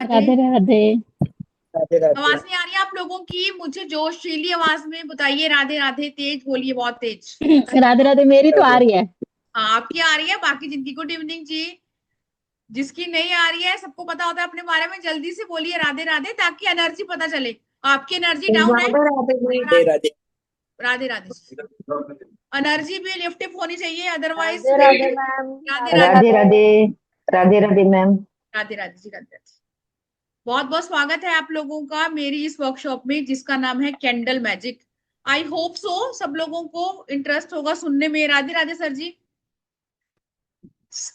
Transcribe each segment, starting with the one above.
राधे। राधे राधे। राधे राधे। आवाज नहीं आ रही है आप लोगों की? मुझे जोशीली आवाज में बताइए। राधे राधे तेज बोलिए, बहुत तेज। राधे राधे, मेरी तो आ राधे। रही है। हाँ, आपकी आ रही है। बाकी जिनकी गुड इवनिंग जी। जिसकी नहीं आ रही है, सबको पता होता है अपने बारे में, जल्दी से बोलिए राधे राधे, ताकि एनर्जी पता चले। आपकी एनर्जी डाउन है राधे अगर राधे। आप। राधे राधे राधे। एनर्जी भी लिफ्ट अप होनी चाहिए, अदरवाइज राधे फिर। राधे मैम। राधे राधे राधे। राधे राधे। राधे। राधे राधे मैम। राधे राधे जी, राधे राधे। बहुत बहुत स्वागत है आप लोगों का मेरी इस वर्कशॉप में, जिसका नाम है candle magic. I hope so सब लोगों को इंटरेस्ट होगा सुनने में। राधे राधे सर जी।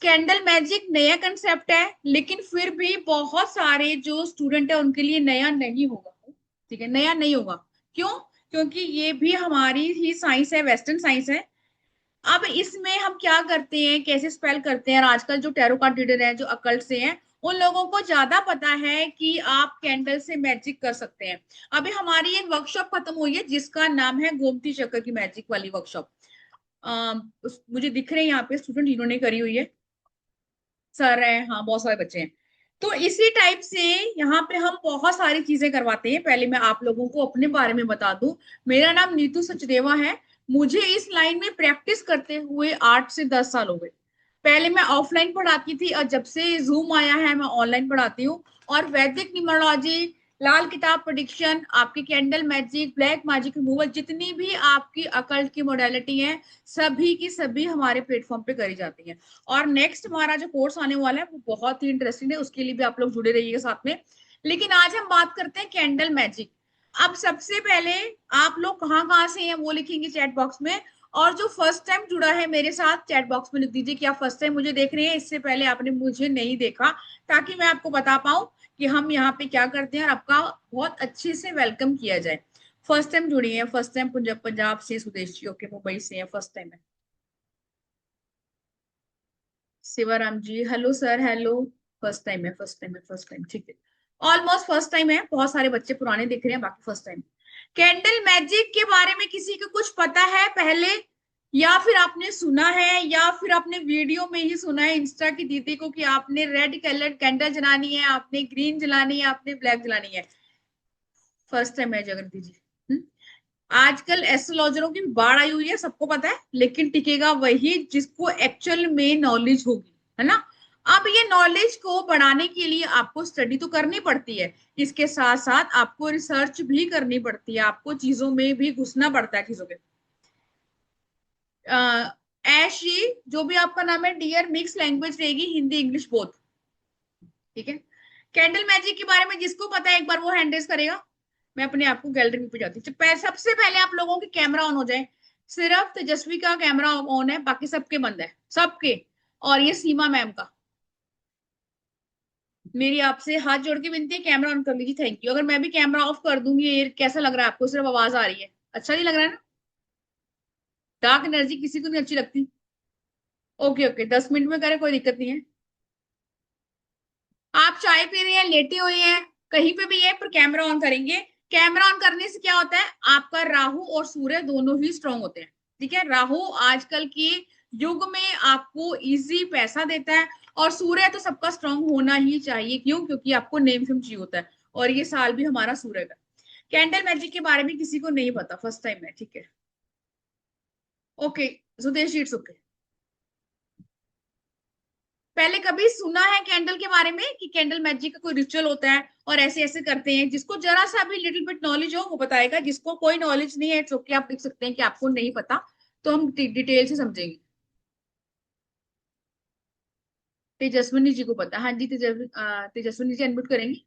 कैंडल मैजिक नया कंसेप्ट है, लेकिन फिर भी बहुत सारे जो स्टूडेंट है उनके लिए नया नहीं होगा। ठीक है, नया नहीं होगा। क्यों? क्योंकि ये भी हमारी ही साइंस है, वेस्टर्न साइंस है। अब इसमें हम क्या करते हैं, कैसे स्पेल करते हैं, और आजकल जो टैरो कार्ड रीडर है, जो अकल्ट से हैं, उन लोगों को ज्यादा पता है कि आप कैंडल से मैजिक कर सकते हैं। अभी हमारी एक वर्कशॉप खत्म हुई है जिसका नाम है गोमती चक्र की मैजिक वाली वर्कशॉप। मुझे दिख रहे हैं यहाँ पे स्टूडेंट जिन्होंने करी हुई है। सर है, हाँ, बहुत सारे बच्चे हैं। तो इसी टाइप से यहाँ पे हम बहुत सारी चीजें करवाते हैं। पहले मैं आप लोगों को अपने बारे में बता दूं। मेरा नाम नीतू सचदेवा है। मुझे इस लाइन में प्रैक्टिस करते हुए 8 से 10 साल हो गए। पहले मैं ऑफलाइन पढ़ाती थी, और जब से जूम आया है मैं ऑनलाइन पढ़ाती हूँ। और वैदिक न्यूमरोलॉजी, लाल किताब प्रेडिक्शन, आपकी candle magic, black magic removal, जितनी भी आपकी अकल्ट की मोडालिटी है, सभी की सभी हमारे प्लेटफॉर्म पे करी जाती है। और नेक्स्ट हमारा जो कोर्स आने वाला है वो बहुत ही इंटरेस्टिंग है, उसके लिए भी आप लोग जुड़े रहिएगा साथ में। लेकिन आज हम बात करते हैं कैंडल मैजिक। अब सबसे पहले आप लोग कहाँ कहाँ से हैं वो लिखेंगे चैट बॉक्स में। और जो फर्स्ट टाइम जुड़ा है मेरे साथ, चैट बॉक्स में लिख दीजिए कि आप फर्स्ट टाइम मुझे देख रहे हैं, इससे पहले आपने मुझे नहीं देखा, ताकि मैं आपको बता पाऊं कि हम यहाँ पे क्या करते हैं और आपका बहुत अच्छे से वेलकम किया जाए। फर्स्ट टाइम जुड़ी है, फर्स्ट टाइम पंजाब पंजाब से सुदेश जी, ओके, मुंबई से है, फर्स्ट टाइम है। Shivaram ji, hello sir, hello. First time है, फर्स्ट टाइम है, फर्स्ट टाइम, ठीक है। ऑलमोस्ट फर्स्ट टाइम है, बहुत सारे बच्चे पुराने दिख रहे हैं, बाकी फर्स्ट टाइम। कैंडल मैजिक के बारे में किसी को कुछ पता है पहले, या फिर आपने सुना है, या फिर आपने वीडियो में ही सुना है इंस्टा की दीदी को कि आपने रेड कलर कैंडल जलानी है, आपने ग्रीन जलानी है, आपने ब्लैक जलानी है? फर्स्ट टाइम है जगृति जी। आजकल एस्ट्रोलॉजरों की बाढ़ आई हुई है, सबको पता है, लेकिन टिकेगा वही जिसको एक्चुअल में नॉलेज होगी, है ना। अब ये नॉलेज को बढ़ाने के लिए आपको स्टडी तो करनी पड़ती है, इसके साथ साथ आपको रिसर्च भी करनी पड़ती है, आपको चीजों में भी घुसना पड़ता है चीजों के। ऐशी, जो भी आपका नाम है डियर, मिक्स लैंग्वेज रहेगी, हिंदी इंग्लिश बोथ। ठीक है। कैंडल मैजिक के बारे में जिसको पता है एक बार वो हैंड रेज करेगा। मैं अपने आप को गैलरी पे जाती हूँ। सबसे पहले आप लोगों के कैमरा ऑन हो जाए। सिर्फ तेजस्वी का कैमरा ऑन है, बाकी सबके बंद है, सबके। और ये सीमा मैम का। मेरी आपसे हाथ जोड़ के विनती है, कैमरा ऑन कर लीजिए, थैंक यू। अगर मैं भी कैमरा ऑफ कर दूंगी, ये कैसा लग रहा है आपको? सिर्फ आवाज आ रही है, अच्छा नहीं लग रहा है ना? डार्क एनर्जी किसी को नहीं अच्छी लगती। ओके ओके, 10 मिनट में करें, कोई दिक्कत नहीं है। आप चाय पी रहे हैं, लेटे हुए हैं, कहीं पे भी है, पर कैमरा ऑन करेंगे। कैमरा ऑन करने से क्या होता है, आपका राहु और सूर्य दोनों ही स्ट्रांग होते हैं। ठीक है, राहु आजकल के युग में आपको इजी पैसा देता है, और सूर्य तो सबका स्ट्रांग होना ही चाहिए। क्यों? क्योंकि आपको नेम फेम चाहिए होता है, और ये साल भी हमारा सूर्य का। कैंडल मैजिक के बारे में किसी को नहीं पता, फर्स्ट टाइम है, ठीक है। Okay, Sudesh it's okay. पहले कभी सुना है कैंडल के बारे में कि कैंडल मैजिक का कोई रिचुअल होता है और ऐसे ऐसे करते हैं? जिसको जरा सा भी लिटिल बिट नॉलेज हो वो बताएगा, जिसको कोई नॉलेज नहीं है तो क्या आप लिख सकते हैं कि आपको नहीं पता, तो हम डिटेल से समझेंगे। तेजस्विनी जी को पता, हाँ जी, तेजस्विनी जी अनम्यूट करेंगे।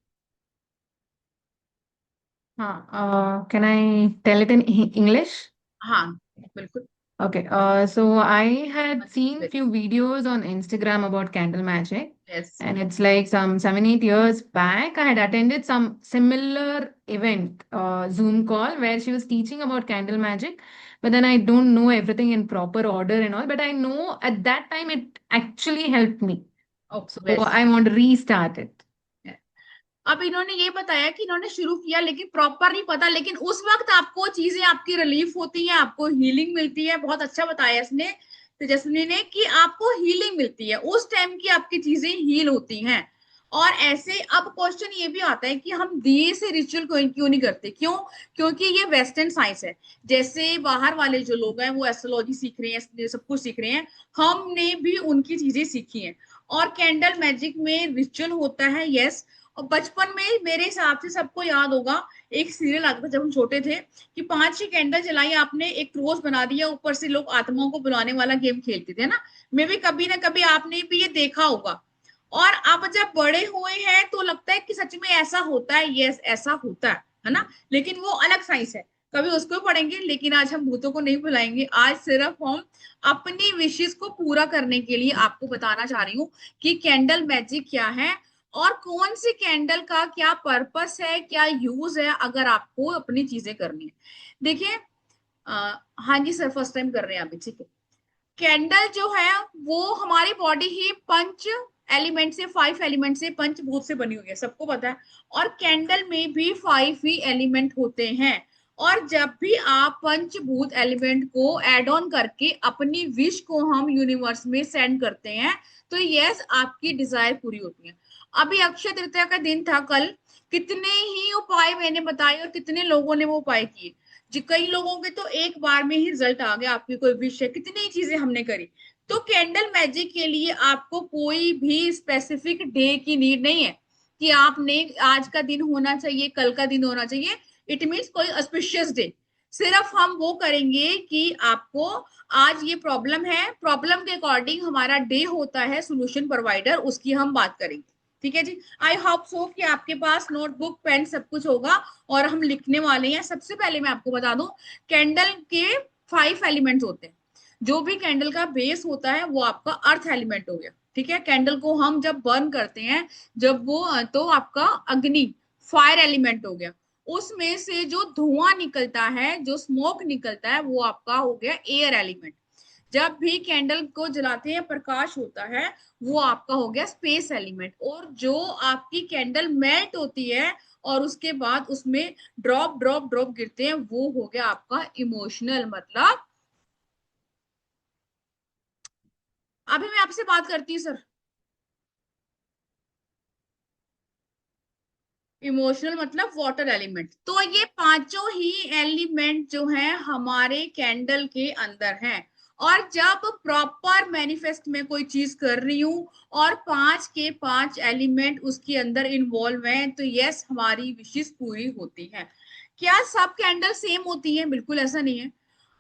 Can I tell it in English? हाँ, बिल्कुल। Okay, so I हाँ had जी, seen few videos on Instagram about candle magic, yes. and it's like some 7, 8 years back. I had attended some similar event, Zoom call, where she was teaching about candle magic, but then I don't know everything in proper order and all, but I know at that time it actually helped me. Okay, So very I want to restart it. Good. अब इन्होंने ये बताया कि इन्होंने शुरू किया, लेकिन proper नहीं पता, लेकिन उस वक्त आपको चीजें आपकी रिलीफ होती हैं, आपको हीलिंग मिलती है। बहुत अच्छा बताया इसने, तेजस्विनी ने, कि आपको हीलिंग मिलती है, उस टाइम की आपकी चीजें हील होती हैं। और ऐसे अब क्वेश्चन ये भी आता है कि हम दिए से रिचुअल क्यों नहीं करते, क्यों? क्योंकि ये वेस्टर्न साइंस है। जैसे बाहर वाले जो लोग हैं वो एस्ट्रोलॉजी सीख रहे हैं, सब कुछ सीख रहे हैं, हमने भी उनकी चीजें सीखी हैं। और कैंडल मैजिक में रिचुअल होता है, यस। और बचपन में मेरे हिसाब से सबको याद होगा, एक सीरियल आता था जब हम छोटे थे, कि 5 ही कैंडल जलाई आपने, एक क्रॉस बना दिया, ऊपर से लोग आत्माओं को बुलाने वाला गेम खेलते थे ना। मे भी कभी ना कभी आपने भी ये देखा होगा। और अब जब बड़े हुए हैं तो लगता है कि सच में ऐसा होता है, यस ऐसा होता है ना। लेकिन वो अलग साइंस है, कभी उसको पढ़ेंगे। लेकिन आज हम भूतों को नहीं बुलाएंगे, आज सिर्फ हम अपनी विशेष को पूरा करने के लिए आपको बताना चाह रही हूँ कि कैंडल मैजिक क्या है और कौन सी कैंडल का क्या पर्पस है, क्या यूज है, अगर आपको अपनी चीजें करनी है। देखिए, हाँ जी सर, फर्स्ट टाइम कर रहे हैं अभी, ठीक है। कैंडल जो है वो हमारी बॉडी ही पंच एलिमेंट से, 5 एलिमेंट से, पंचभूत से बनी हुई है, सबको पता है। और कैंडल में भी 5 ही एलिमेंट होते हैं। और जब भी आप पंचभूत एलिमेंट को एड ऑन करके अपनी विश को हम यूनिवर्स में सेंड करते हैं, तो यस आपकी डिजायर पूरी होती है। अभी अक्षय तृतीया का दिन था कल, कितने ही उपाय मैंने बताए और कितने लोगों ने वो उपाय किए जी। कई लोगों के तो एक बार में ही रिजल्ट आ गया, आपकी कोई विश है, कितनी चीजें हमने करी। तो कैंडल मैजिक के लिए आपको कोई भी स्पेसिफिक डे की नीड नहीं है कि आपने आज का दिन होना चाहिए, कल का दिन होना चाहिए। इट मीन्स कोई ऑस्पिशियस डे। सिर्फ हम वो करेंगे कि आपको आज ये प्रॉब्लम है, प्रॉब्लम के अकॉर्डिंग हमारा डे होता है सोल्यूशन प्रोवाइडर, उसकी हम बात करेंगे। ठीक है जी। आई होप सो कि आपके पास नोटबुक पेन सब कुछ होगा और हम लिखने वाले हैं। सबसे पहले मैं आपको बता दूं, कैंडल के 5 एलिमेंट्स होते हैं। जो भी कैंडल का बेस होता है वो आपका अर्थ एलिमेंट हो गया, ठीक है। कैंडल को हम जब बर्न करते हैं, जब वो, तो आपका अग्नि, फायर एलिमेंट हो गया। उसमें से जो धुआं निकलता है, जो स्मोक निकलता है, वो आपका हो गया एयर एलिमेंट। जब भी कैंडल को जलाते हैं प्रकाश होता है, वो आपका हो गया स्पेस एलिमेंट। और जो आपकी कैंडल मेल्ट होती है और उसके बाद उसमें ड्रॉप ड्रॉप ड्रॉप गिरते हैं, वो हो गया आपका इमोशनल, मतलब। अभी मैं आपसे बात करती हूँ सर, इमोशनल मतलब वाटर एलिमेंट। तो ये पांचों ही एलिमेंट जो है हमारे कैंडल के अंदर हैं। और जब प्रॉपर मैनिफेस्ट में कोई चीज कर रही हूं और 5 के 5 एलिमेंट उसके अंदर इन्वॉल्व हैं, तो यस हमारी विशेष पूरी होती है। क्या सब कैंडल सेम होती है? बिल्कुल ऐसा नहीं है।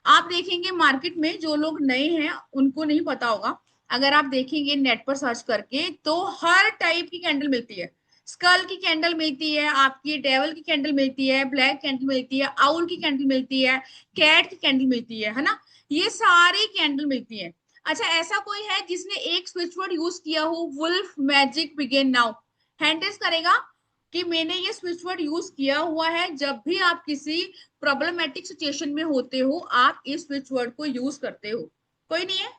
आप देखेंगे मार्केट में, जो लोग नए हैं उनको नहीं पता होगा, अगर आप देखेंगे नेट पर सर्च करके तो हर टाइप की कैंडल मिलती है। स्कल की कैंडल मिलती है, आपकी डेवल की कैंडल मिलती है, ब्लैक कैंडल मिलती है, आउल की कैंडल मिलती है, कैट की कैंडल मिलती है ना। ये सारी कैंडल मिलती है। अच्छा, ऐसा कोई है जिसने एक स्विच वर्ड यूज किया हो, wolf magic begin now? Hand raise करेगा कि मैंने ये स्विच वर्ड यूज किया हुआ है। जब भी आप किसी प्रॉब्लमेटिक सिचुएशन में होते हो, आप इस स्विच वर्ड को यूज करते हो। कोई नहीं है?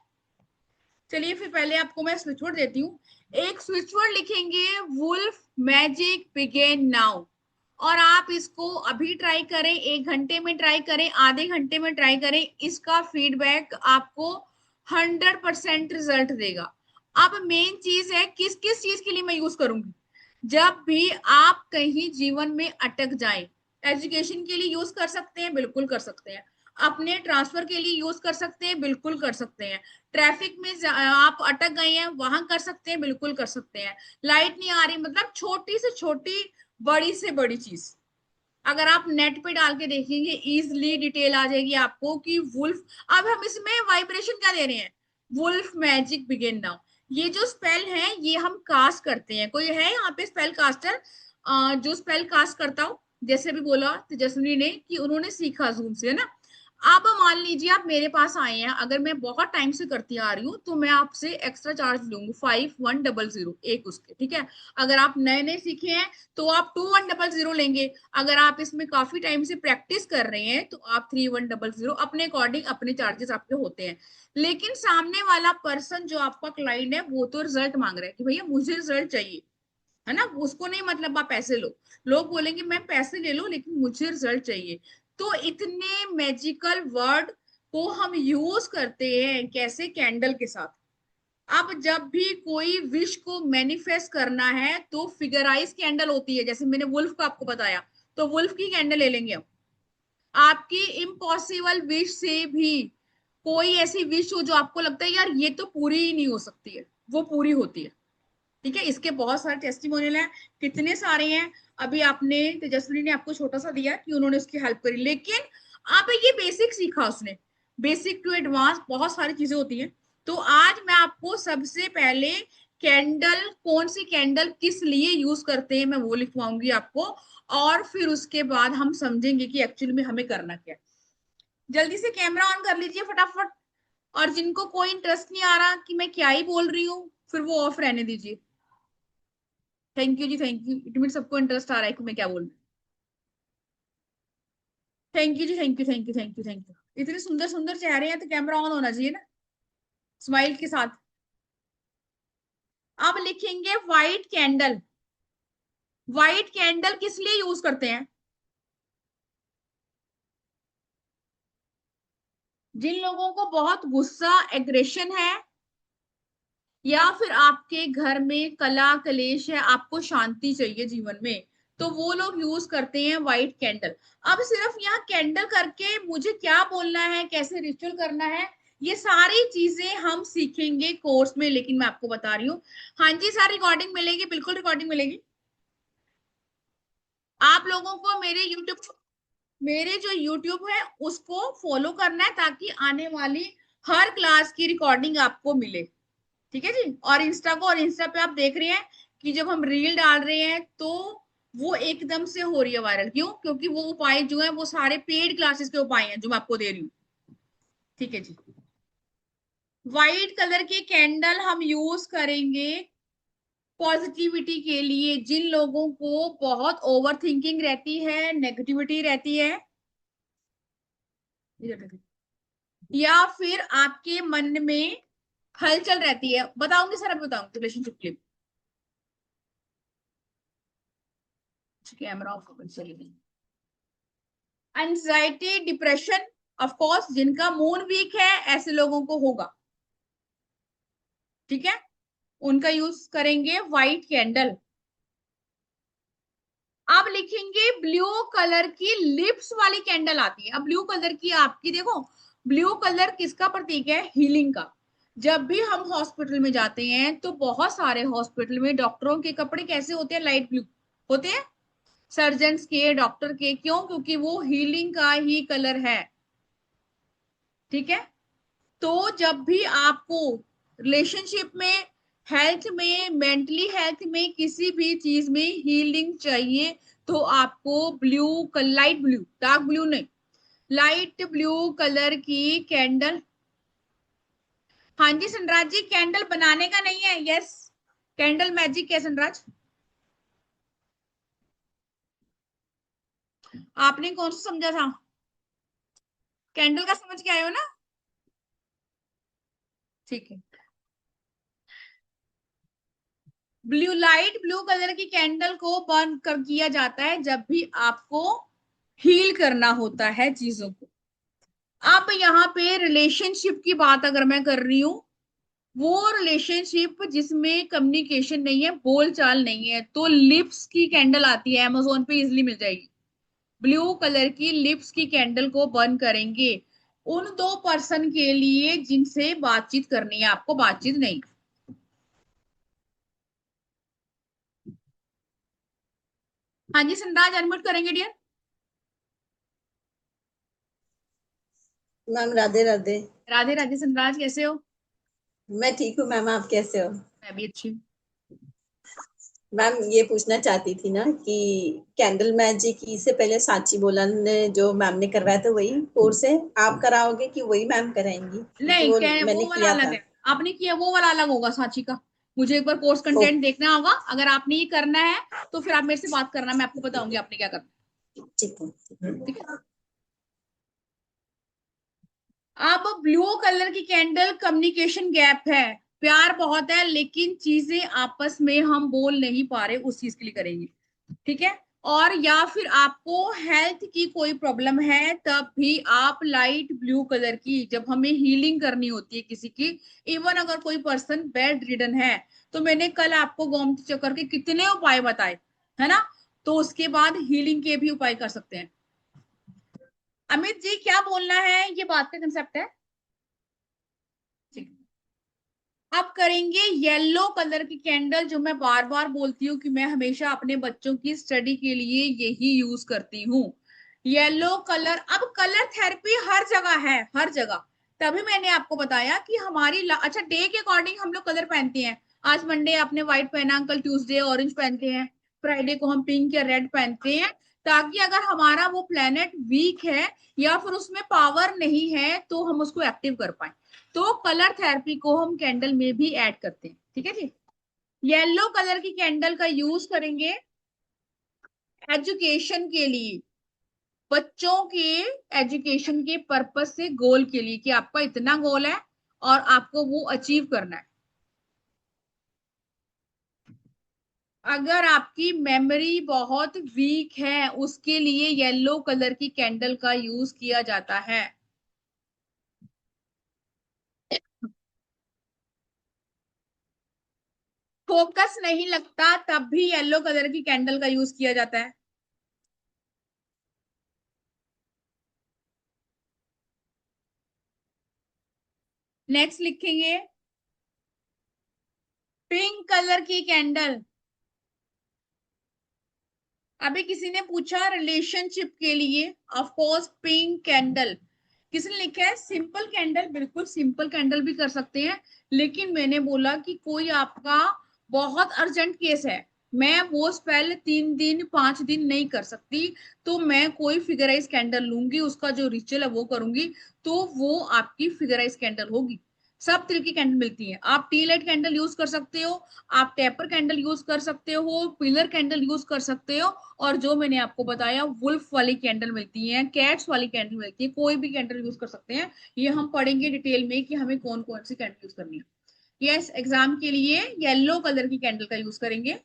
चलिए फिर पहले आपको मैं स्विच वर्ड देती हूँ। एक स्विच वर्ड लिखेंगे, वुल्फ मैजिक बिगेन नाउ। और आप इसको अभी ट्राई करें, 1 घंटे में ट्राई करें, आधे घंटे में ट्राई करें, इसका फीडबैक आपको 100% रिजल्ट देगा। अब मेन चीज है, किस किस चीज के लिए मैं यूज करूंगी। जब भी आप कहीं जीवन में अटक जाए, एजुकेशन के लिए यूज कर सकते हैं, बिल्कुल कर सकते हैं। अपने ट्रांसफर के लिए यूज कर सकते हैं, बिल्कुल कर सकते हैं। ट्रैफिक में आप अटक गए हैं, वहां कर सकते हैं, बिल्कुल कर सकते हैं। लाइट नहीं आ रही, मतलब छोटी से छोटी, बड़ी से बड़ी चीज, अगर आप नेट पे डाल के देखेंगे इजिली डिटेल आ जाएगी आपको कि वुल्फ। अब हम इसमें वाइब्रेशन क्या दे रहे हैं, वुल्फ मैजिक बिगिन नाउ। ये जो स्पेल है ये हम कास्ट करते हैं। कोई है यहाँ पे स्पेल कास्टर जो स्पेल कास्ट करता हो? जैसे भी बोला तेजस्विनी ने कि उन्होंने सीखा जूम से, है ना। अब मान लीजिए आप मेरे पास आए हैं, अगर मैं बहुत टाइम से करती आ रही हूँ तो मैं आपसे एक्स्ट्रा चार्ज लूंगी 5100 एक उसके, ठीक है। अगर आप नए नए सीखे हैं तो आप 2100 लेंगे। अगर आप इसमें काफी टाइम से प्रैक्टिस कर रहे हैं तो आप 3100, अपने अकॉर्डिंग अपने चार्जेस आपके होते हैं। लेकिन सामने वाला पर्सन जो आपका क्लाइंट है वो तो रिजल्ट मांग रहा है कि भैया मुझे रिजल्ट चाहिए, है ना। उसको नहीं मतलब आप पैसे लो, लोग बोलेंगे मैं पैसे ले लो लेकिन मुझे रिजल्ट चाहिए। तो इतने मैजिकल वर्ड को हम यूज करते हैं कैसे, कैंडल के साथ। अब जब भी कोई विश को मैनिफेस्ट करना है तो फिगराइज कैंडल होती है, जैसे मैंने वुल्फ का आपको बताया, तो वुल्फ की कैंडल ले लेंगे हम। आपकी इम्पॉसिबल विश से भी कोई ऐसी विश हो जो आपको लगता है यार ये तो पूरी ही नहीं हो सकती है, वो पूरी होती है। ठीक है, इसके बहुत सारे टेस्टिमोनियल हैं, कितने सारे हैं। अभी आपने, तेजस्विनी ने आपको छोटा सा दिया कि उन्होंने उसकी हेल्प करी, लेकिन आप ये बेसिक सीखा उसने, बेसिक टू एडवांस बहुत सारी चीजें होती हैं। तो आज मैं आपको सबसे पहले कैंडल, कौन सी कैंडल किस लिए यूज करते हैं, मैं वो लिखवाऊंगी आपको, और फिर उसके बाद हम समझेंगे कि एक्चुअली में हमें करना क्या है। जल्दी से कैमरा ऑन कर लीजिए फटाफट, और जिनको कोई इंटरेस्ट नहीं आ रहा कि मैं क्या ही बोल रही हूँ, फिर वो ऑफ रहने दीजिए। थैंक यू जी, थैंक यू, इट मीन सबको इंटरेस्ट आ रहा है कि मैं क्या बोल रही हूँ। थैंक यू जी, thank you, thank you, thank you, thank you. इतने सुंदर सुंदर चेहरे हैं तो कैमरा ऑन होना चाहिए ना, स्माइल के साथ। अब लिखेंगे व्हाइट कैंडल। व्हाइट कैंडल किस लिए यूज करते हैं? जिन लोगों को बहुत गुस्सा, एग्रेशन है, या फिर आपके घर में कला कलेश है, आपको शांति चाहिए जीवन में, तो वो लोग यूज करते हैं व्हाइट कैंडल। अब सिर्फ यहाँ कैंडल करके मुझे क्या बोलना है, कैसे रिचुअल करना है, ये सारी चीजें हम सीखेंगे कोर्स में, लेकिन मैं आपको बता रही हूँ। हाँ जी सर, रिकॉर्डिंग मिलेगी, बिल्कुल रिकॉर्डिंग मिलेगी। आप लोगों को मेरे जो यूट्यूब है उसको फॉलो करना है, ताकि आने वाली हर क्लास की रिकॉर्डिंग आपको मिले। ठीक है जी। और इंस्टा पे आप देख रहे हैं कि जब हम रील डाल रहे हैं तो वो एकदम से हो रही है वायरल, क्यों? क्योंकि वो उपाय जो है वो सारे पेड क्लासेस के उपाय हैं जो मैं आपको दे रही हूँ। ठीक है जी। व्हाइट कलर की कैंडल हम यूज करेंगे पॉजिटिविटी के लिए, जिन लोगों को बहुत ओवर थिंकिंग रहती है, नेगेटिविटी रहती है, या फिर आपके मन में हलचल रहती है। बताऊंगी सर, अभी बताऊंगी रिलेशनशिप के। कैमरा ऑफ कर चलिए। एंजाइटी, डिप्रेशन, ऑफ कोर्स जिनका मूड वीक है ऐसे लोगों को होगा। ठीक है, उनका यूज करेंगे व्हाइट कैंडल। अब लिखेंगे ब्लू कलर की लिप्स वाली कैंडल आती है। अब ब्लू कलर की आपकी देखो, ब्लू कलर किसका प्रतीक है? हीलिंग का। जब भी हम हॉस्पिटल में जाते हैं तो बहुत सारे हॉस्पिटल में डॉक्टरों के कपड़े कैसे होते हैं? लाइट ब्लू होते हैं, सर्जन्स के, डॉक्टर के। क्यों? क्योंकि वो हीलिंग का ही कलर है। ठीक है, तो जब भी आपको रिलेशनशिप में, हेल्थ में, मेंटली हेल्थ में, किसी भी चीज में हीलिंग चाहिए, तो आपको blue, light blue, dark blue नहीं, लाइट ब्लू कलर की कैंडल। हाँ जी सनराज जी, कैंडल बनाने का नहीं है, यस, कैंडल मैजिक है सनराज। आपने कौन सा समझा था? कैंडल का समझ के आए हो ना? ठीक है। ब्लू, लाइट ब्लू कलर की कैंडल को बर्न कर किया जाता है जब भी आपको हील करना होता है चीजों को। अब यहाँ पे रिलेशनशिप की बात अगर मैं कर रही हूं, वो रिलेशनशिप जिसमें कम्युनिकेशन नहीं है, बोलचाल नहीं है, तो लिप्स की कैंडल आती है, अमेजोन पे इजिली मिल जाएगी। ब्लू कलर की लिप्स की कैंडल को बर्न करेंगे उन दो पर्सन के लिए जिनसे बातचीत करनी है, आपको बातचीत नहीं। हाँ जी संराज, अनम्यूट करेंगे डियर। मैम राधे राधे। राधे राधे संराज, कैसे हो? मैं ठीक हूँ मैम, आप कैसे हो? मैं भी अच्छी हूँ। मैम ये पूछना चाहती थी ना कि कैंडल मैजिक से पहले सांची बोला ने जो मैम ने करवाया था वही कोर्स है, आप कराओगे कि वही मैम कराएंगी? क्योंकि नहीं, वो क्या है, मैंने वो वाला किया अलग था। है। आपने किया वो वाला अलग होगा सांची का। मुझे एक बार कोर्स ओ, कंटेंट देखना होगा, अगर आपने ये करना है तो फिर आप मेरे से बात करना, मैं आपको बताऊंगी आपने क्या करना ठीक है। है। ठीक है। अब ब्लू कलर की कैंडल, कम्युनिकेशन गैप है, प्यार बहुत है लेकिन चीजें आपस में हम बोल नहीं पा रहे, उस चीज के लिए करेंगे। ठीक है, और या फिर आपको हेल्थ की कोई प्रॉब्लम है तब भी आप लाइट ब्लू कलर की, जब हमें हीलिंग करनी होती है किसी की, इवन अगर कोई पर्सन बेड रिडन है, तो मैंने कल आपको गोमती चक्कर के कितने उपाय बताए, है ना, तो उसके बाद हीलिंग के भी उपाय कर सकते हैं। अमित जी क्या बोलना है, ये बात का कंसेप्ट है। ठीक है। अब करेंगे येलो कलर की कैंडल, जो मैं बार बार बोलती हूँ कि मैं हमेशा अपने बच्चों की स्टडी के लिए यही यूज करती हूँ, येलो कलर। अब कलर थेरेपी हर जगह है, हर जगह। तभी मैंने आपको बताया कि अच्छा डे के अकॉर्डिंग हम लोग कलर पहनते हैं। आज मंडे आपने व्हाइट पहना, कल ट्यूसडे ऑरेंज पहनते हैं, फ्राइडे को हम पिंक या रेड पहनते हैं, ताकि अगर हमारा वो प्लेनेट वीक है या फिर उसमें पावर नहीं है तो हम उसको एक्टिव कर पाए। तो कलर थेरेपी को हम कैंडल में भी ऐड करते हैं, ठीक है जी। येलो कलर की कैंडल का यूज करेंगे एजुकेशन के लिए, बच्चों के एजुकेशन के पर्पस से, गोल के लिए, कि आपका इतना गोल है और आपको वो अचीव करना है। अगर आपकी मेमोरी बहुत वीक है, उसके लिए येलो कलर की कैंडल का यूज किया जाता है। फोकस नहीं लगता तब भी येलो कलर की कैंडल का यूज किया जाता है। नेक्स्ट लिखेंगे पिंक कलर की कैंडल। अभी किसी ने पूछा रिलेशनशिप के लिए, ऑफ कोर्स पिंक कैंडल। किसी ने लिखा है सिंपल कैंडल, बिल्कुल सिंपल कैंडल भी कर सकते हैं, लेकिन मैंने बोला कि कोई आपका बहुत अर्जेंट केस है, मैं वो स्पेल 3 दिन 5 दिन नहीं कर सकती, तो मैं कोई फिगराइज कैंडल लूंगी, उसका जो रिचुअल है वो करूंगी, तो वो आपकी फिगराइज कैंडल होगी। सब तरह की कैंडल मिलती है, आप टी लाइट कैंडल यूज कर सकते हो, आप टेपर कैंडल यूज कर सकते हो, पिलर कैंडल यूज कर सकते हो, और जो मैंने आपको बताया वुल्फ वाली कैंडल मिलती है, कैट्स वाली कैंडल मिलती है, कोई भी कैंडल यूज कर सकते हैं। ये हम पढ़ेंगे डिटेल में कि हमें कौन कौन सी कैंडल यूज करनी है। यस, एग्जाम के लिए येलो कलर की कैंडल का यूज करेंगे।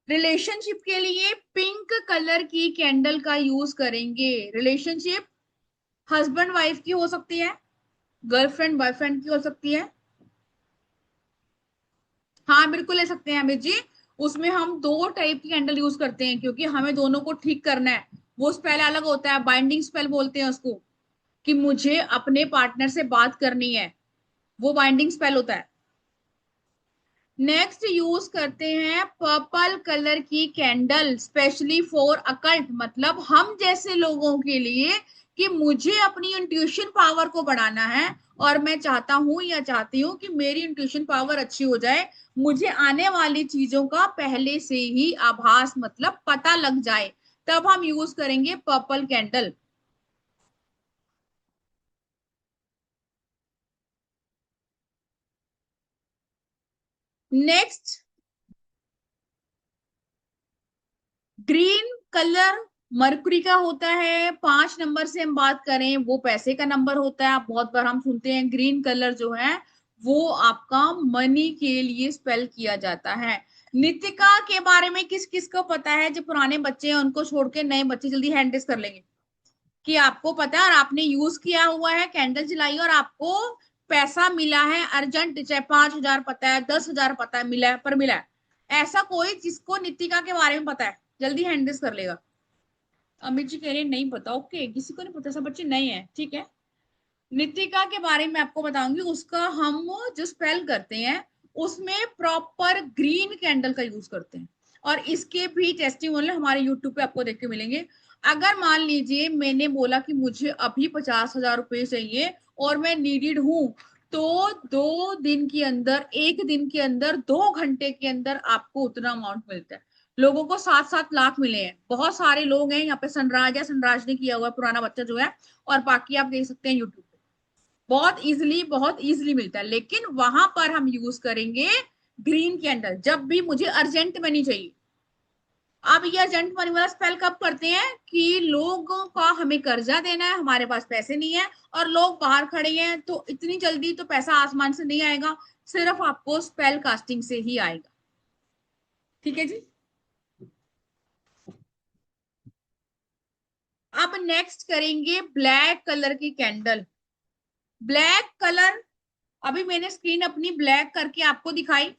रिलेशनशिप के लिए पिंक कलर की कैंडल का यूज करेंगे। रिलेशनशिप हस्बैंड वाइफ की हो सकती है, गर्लफ्रेंड बॉयफ्रेंड की हो सकती है। हाँ बिल्कुल ले सकते हैं अमित जी। उसमें हम दो टाइप की कैंडल यूज करते हैं, क्योंकि हमें दोनों को ठीक करना है। वो स्पेल अलग होता है, बाइंडिंग स्पेल बोलते हैं उसको, कि मुझे अपने पार्टनर से बात करनी है, वो बाइंडिंग स्पेल होता है। नेक्स्ट यूज करते हैं पर्पल कलर की कैंडल, स्पेशली फॉर अकल्ट, मतलब हम जैसे लोगों के लिए, कि मुझे अपनी इंट्यूशन पावर को बढ़ाना है, और मैं चाहता हूं या चाहती हूँ कि मेरी इंट्यूशन पावर अच्छी हो जाए, मुझे आने वाली चीजों का पहले से ही आभास, मतलब पता लग जाए, तब हम यूज करेंगे purple candle. Next green colour Mercury का होता है, 5 नंबर से हम बात करें वो पैसे का नंबर होता है। बहुत बार हम सुनते हैं ग्रीन कलर जो है वो आपका मनी के लिए स्पेल किया जाता है। नितिका के बारे में किस किस को पता है, जो पुराने बच्चे हैं उनको छोड़ के नए बच्चे जल्दी हैंड रेस कर लेंगे, कि आपको पता है और आपने यूज किया हुआ है, कैंडल जलाई और आपको पैसा मिला है अर्जेंट, चाहे 5,000 पता है, 10,000 पता है, मिला है पर मिला है। ऐसा कोई जिसको नितिका के बारे में पता है, जल्दी हैंड रेस कर लेगा। अमित जी कह रहे हैं नहीं पता, ओके, किसी को नहीं पता, सब बच्चे नए हैं, ठीक है। नितिका के बारे में आपको बताऊंगी, उसका हम जो स्पेल करते हैं उसमें प्रॉपर ग्रीन कैंडल का यूज करते हैं, और इसके भी टेस्टिमोनियल हमारे यूट्यूब पे आपको देख के मिलेंगे। अगर मान लीजिए मैंने बोला कि मुझे अभी 50,000 रुपए चाहिए और मैं नीडिड हूं, तो 2 दिन के अंदर, 1 दिन के अंदर, 2 घंटे के अंदर आपको उतना अमाउंट मिलता है। लोगों को 7-7 लाख मिले हैं, बहुत सारे लोग हैं यहाँ पे। सनराज है, सनराज ने किया हुआ है, पुराना बच्चा जो है, और बाकी आप देख सकते हैं यूट्यूब, बहुत इजीली मिलता है। लेकिन वहां पर हम यूज करेंगे ग्रीन कैंडल जब भी मुझे अर्जेंट मनी चाहिए। अब ये अर्जेंट मनी वाला स्पेल कब करते हैं, कि लोगों का हमें कर्जा देना है, हमारे पास पैसे नहीं है और लोग बाहर खड़े हैं, तो इतनी जल्दी तो पैसा आसमान से नहीं आएगा, सिर्फ आपको स्पेल कास्टिंग से ही आएगा। ठीक है जी। अब नेक्स्ट करेंगे ब्लैक कलर की कैंडल। ब्लैक कलर, अभी मैंने स्क्रीन अपनी ब्लैक करके आपको दिखाई,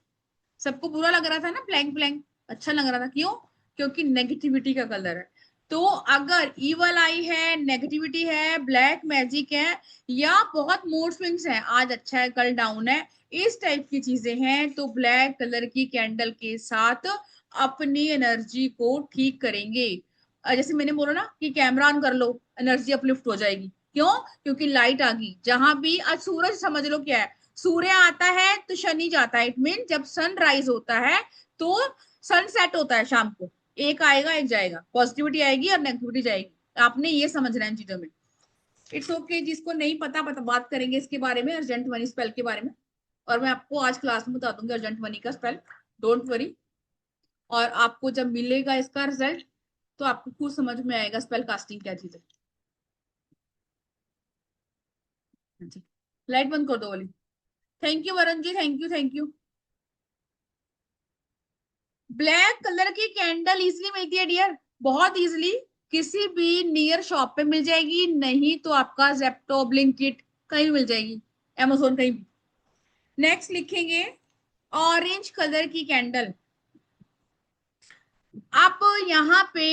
सबको बुरा लग रहा था ना, ब्लैंक ब्लैंक, अच्छा लग रहा था, क्यों? क्योंकि नेगेटिविटी का कलर है। तो अगर इवल आई है, नेगेटिविटी है, ब्लैक मैजिक है, या बहुत मूड स्विंग्स हैं, आज अच्छा है कल डाउन है, इस टाइप की चीजें हैं, तो ब्लैक कलर की कैंडल के साथ अपनी एनर्जी को ठीक करेंगे। जैसे मैंने बोला ना कि कैमरा ऑन कर लो, एनर्जी अपलिफ्ट हो जाएगी। क्यों? क्योंकि लाइट आ गई। जहां भी आज सूरज, समझ लो क्या है, सूर्य आता है तो शनि जाता है। इट मीन जब सन राइज होता है तो सनसेट होता है शाम को। एक आएगा एक जाएगा, पॉजिटिविटी आएगी और नेगेटिविटी जाएगी। आपने ये समझना है इन चीजों में। इट्स ओके, जिसको नहीं पता बात करेंगे इसके बारे में, अर्जेंट मनी स्पेल के बारे में, और मैं आपको आज क्लास में बता दूंगी अर्जेंट मनी का स्पेल, डोंट वरी। और आपको जब मिलेगा इसका रिजल्ट तो आपको खुद समझ में आएगा स्पेल कास्टिंग क्या चीज है। लाइट बंद कर दो वाली। Thank you Varun ji, thank you thank you. Black colour की कैंडल इजिली मिलती है डियर, बहुत इजिली, किसी भी नियर शॉप पे मिल जाएगी, नहीं तो आपका जेप्टो, ब्लिंकिट कहीं भी मिल जाएगी, amazon कहीं भी। नेक्स्ट लिखेंगे ऑरेंज कलर की कैंडल। आप यहाँ पे,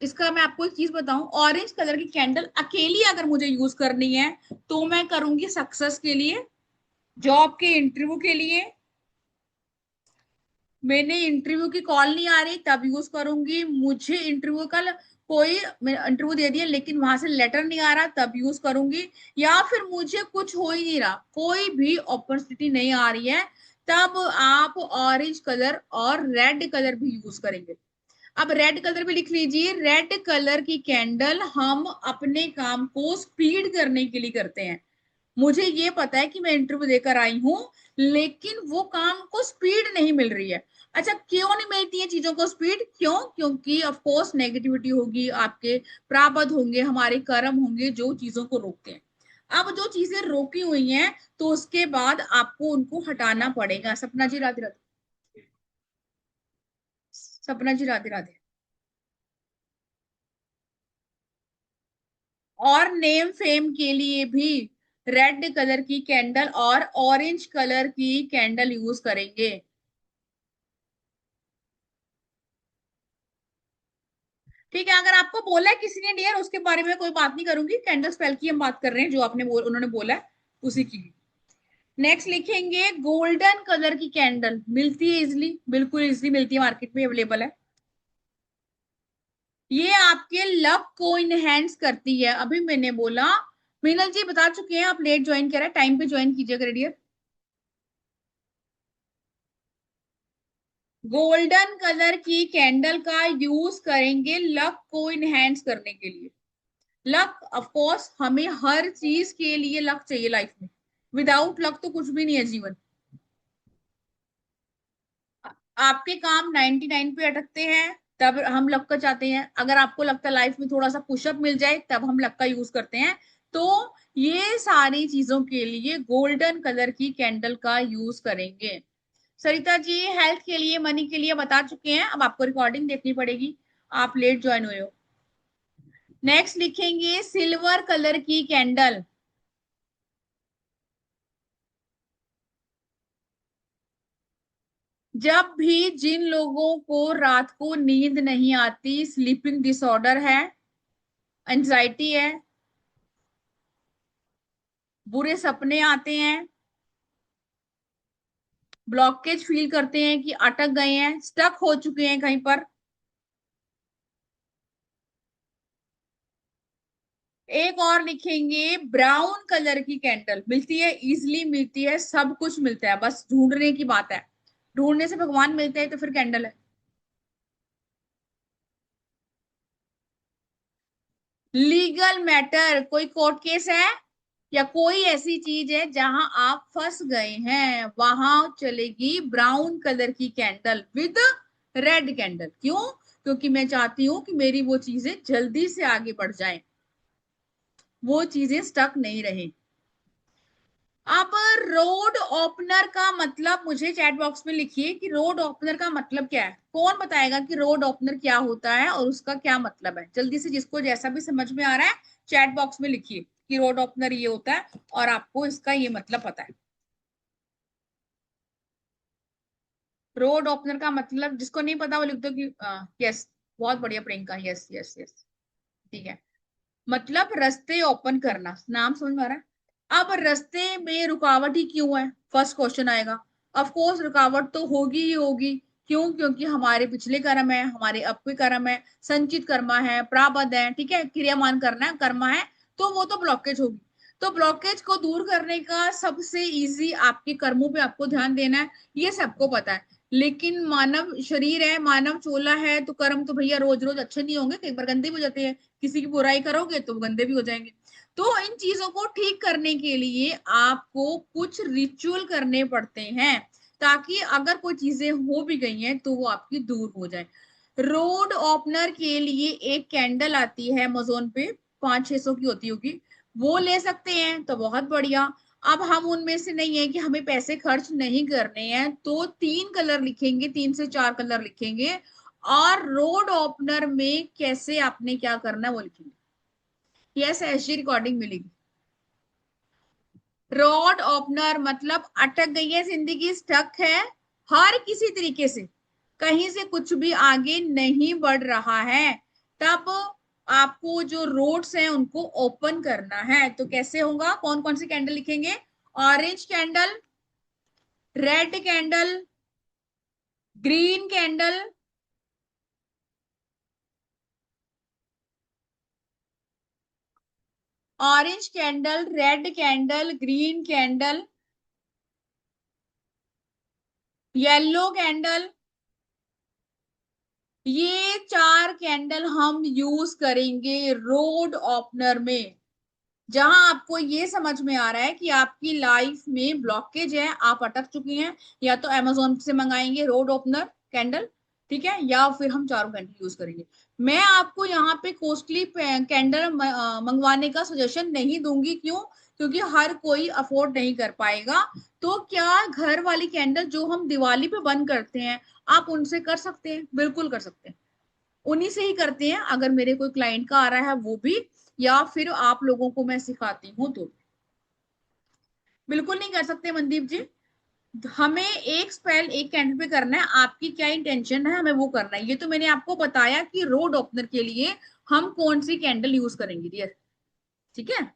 इसका मैं आपको एक चीज बताऊं, ऑरेंज कलर की कैंडल अकेली अगर मुझे यूज करनी है तो मैं करूंगी सक्सेस के लिए, जॉब के इंटरव्यू के लिए, मैंने इंटरव्यू की कॉल नहीं आ रही तब यूज करूंगी, मुझे इंटरव्यू का कोई इंटरव्यू दे दिया लेकिन वहां से लेटर नहीं आ रहा तब यूज करूंगी, या फिर मुझे कुछ हो ही नहीं रहा, कोई भी अपॉर्चुनिटी नहीं आ रही है, तब आप ऑरेंज कलर और रेड कलर भी यूज करेंगे। अब रेड कलर भी लिख लीजिए, रेड कलर की कैंडल हम अपने काम को स्पीड करने के लिए करते हैं। मुझे ये पता है कि मैं इंटरव्यू देकर आई हूं लेकिन वो काम को स्पीड नहीं मिल रही है। अच्छा, क्यों नहीं मिलती है चीजों को स्पीड? क्यों? क्योंकि ऑफ कोर्स नेगेटिविटी होगी, आपके प्रारब्ध होंगे, हमारे कर्म होंगे जो चीजों को रोकते हैं। अब जो चीजें रोकी हुई हैं तो उसके बाद आपको उनको हटाना पड़ेगा। सपना जी राधे राधे। सपना जी राधे राधे। और नेम फेम के लिए भी रेड कलर की कैंडल और ऑरेंज कलर की कैंडल यूज करेंगे। ठीक है, अगर आपको बोला है किसी ने डियर, उसके बारे में कोई बात नहीं करूंगी, कैंडल स्पेल की हम बात कर रहे हैं, जो आपने उन्होंने बोला है उसी की। नेक्स्ट लिखेंगे गोल्डन कलर की कैंडल। मिलती है इजिली, बिल्कुल इजिली मिलती है, मार्केट में अवेलेबल है। ये आपके लक को इनहेंस करती है। अभी मैंने बोला, मीनल जी बता चुके हैं, आप लेट ज्वाइन करें, टाइम पे ज्वाइन कीजिएगा डियर। गोल्डन कलर की कैंडल का यूज करेंगे लक को इनहेंस करने के लिए। लक, ऑफ कोर्स हमें हर चीज के लिए लक चाहिए लाइफ में, विदाउट लक तो कुछ भी नहीं है जीवन। आपके काम 99 पे अटकते हैं तब हम लक का चाहते हैं, अगर आपको लगता है लाइफ में थोड़ा सा पुशअप मिल जाए तब हम लक का यूज करते हैं। तो ये सारी चीजों के लिए गोल्डन कलर की कैंडल का यूज करेंगे। सरिता जी हेल्थ के लिए, मनी के लिए बता चुके हैं, अब आपको रिकॉर्डिंग देखनी पड़ेगी, आप लेट ज्वाइन हुए हो। नेक्स्ट लिखेंगे सिल्वर कलर की कैंडल। जब भी जिन लोगों को रात को नींद नहीं आती, स्लीपिंग डिसऑर्डर है, एंजाइटी है, बुरे सपने आते हैं, ब्लॉकेज फील करते हैं कि अटक गए हैं, स्टक हो चुके हैं कहीं पर, एक और लिखेंगे ब्राउन कलर की कैंडल। मिलती है इजिली, मिलती है, सब कुछ मिलता है, बस ढूंढने की बात है। ढूंढने से भगवान मिलते हैं तो फिर कैंडल है। लीगल मैटर, कोई कोर्ट केस है या कोई ऐसी चीज है जहां आप फंस गए हैं, वहां चलेगी ब्राउन कलर की कैंडल विद रेड कैंडल। क्यों? क्योंकि मैं चाहती हूं कि मेरी वो चीजें जल्दी से आगे बढ़ जाएं, वो चीजें स्टक नहीं रहे। अब रोड ओपनर का मतलब मुझे चैट बॉक्स में लिखिए कि रोड ओपनर का मतलब क्या है। कौन बताएगा कि रोड ओपनर क्या होता है और उसका क्या मतलब है? जल्दी से जिसको जैसा भी समझ में आ रहा है चैट बॉक्स में लिखिए कि रोड ओपनर ये होता है और आपको इसका ये मतलब पता है। रोड ओपनर का मतलब जिसको नहीं पता वो लिख दो कि यस। बहुत बढ़िया प्रियंका, यस यस यस, ठीक है। मतलब रास्ते ओपन करना, नाम समझ में आ रहा है। अब रास्ते में रुकावट ही क्यों है, फर्स्ट क्वेश्चन आएगा। ऑफ कोर्स रुकावट तो होगी ही होगी। क्यों? क्योंकि हमारे पिछले कर्म है, हमारे अब के कर्म है, संचित कर्मा है, प्रारब्ध है, ठीक है, क्रियामान करना है, कर्मा है, तो वो तो ब्लॉकेज होगी। तो ब्लॉकेज को दूर करने का सबसे इजी आपके कर्मों पे आपको ध्यान देना है, ये सबको पता है। लेकिन मानव शरीर है, मानव चोला है, तो कर्म तो भैया रोज रोज अच्छे नहीं होंगे, कई बार गंदे भी हो जाते हैं। किसी की बुराई करोगे तो गंदे भी हो जाएंगे। तो इन चीजों को ठीक करने के लिए आपको कुछ रिचुअल करने पड़ते हैं, ताकि अगर कोई चीजें हो भी गई हैं तो वो आपकी दूर हो जाए। रोड ओपनर के लिए एक कैंडल आती है अमेजोन पे, 500-600 की होती होगी, वो ले सकते हैं तो बहुत बढ़िया। अब हम उनमें से नहीं है कि हमें पैसे खर्च नहीं करने हैं, तो 3 कलर लिखेंगे, 3 से 4 कलर लिखेंगे और रोड ओपनर में कैसे आपने क्या करना है वो लिखेंगे। यस, एसजी रिकॉर्डिंग मिलेगी। रोड ओपनर मतलब अटक गई है जिंदगी, स्टक है हर किसी तरीके से, कहीं से कुछ भी आगे नहीं बढ़ रहा है, तब आपको जो रोड्स हैं उनको ओपन करना है। तो कैसे होगा, कौन कौन सी कैंडल लिखेंगे? Orange candle, red candle, green candle, orange candle, red candle, green candle, yellow candle. ये 4 कैंडल हम यूज करेंगे रोड ओपनर में। जहां आपको ये समझ में आ रहा है कि आपकी लाइफ में ब्लॉकेज है, आप अटक चुकी हैं, या तो अमेजोन से मंगाएंगे रोड ओपनर कैंडल, ठीक है, या फिर हम चारों कैंडल यूज करेंगे। मैं आपको यहाँ पे कॉस्टली कैंडल मंगवाने का सजेशन नहीं दूंगी। क्यों? क्योंकि हर कोई अफोर्ड नहीं कर पाएगा। तो क्या घर वाली कैंडल जो हम दिवाली पे बंद करते हैं, आप उनसे कर सकते हैं? बिल्कुल कर सकते हैं, उन्हीं से ही करते हैं। अगर मेरे कोई क्लाइंट का आ रहा है वो भी, या फिर आप लोगों को मैं सिखाती हूँ तो। बिल्कुल नहीं कर सकते मनदीप जी। हमें एक स्पेल एक कैंडल पे करना है, आपकी क्या इंटेंशन है हमें वो करना है। ये तो मैंने आपको बताया कि रोड ओपनर के लिए हम कौन सी कैंडल यूज करेंगे डियर, ठीक है।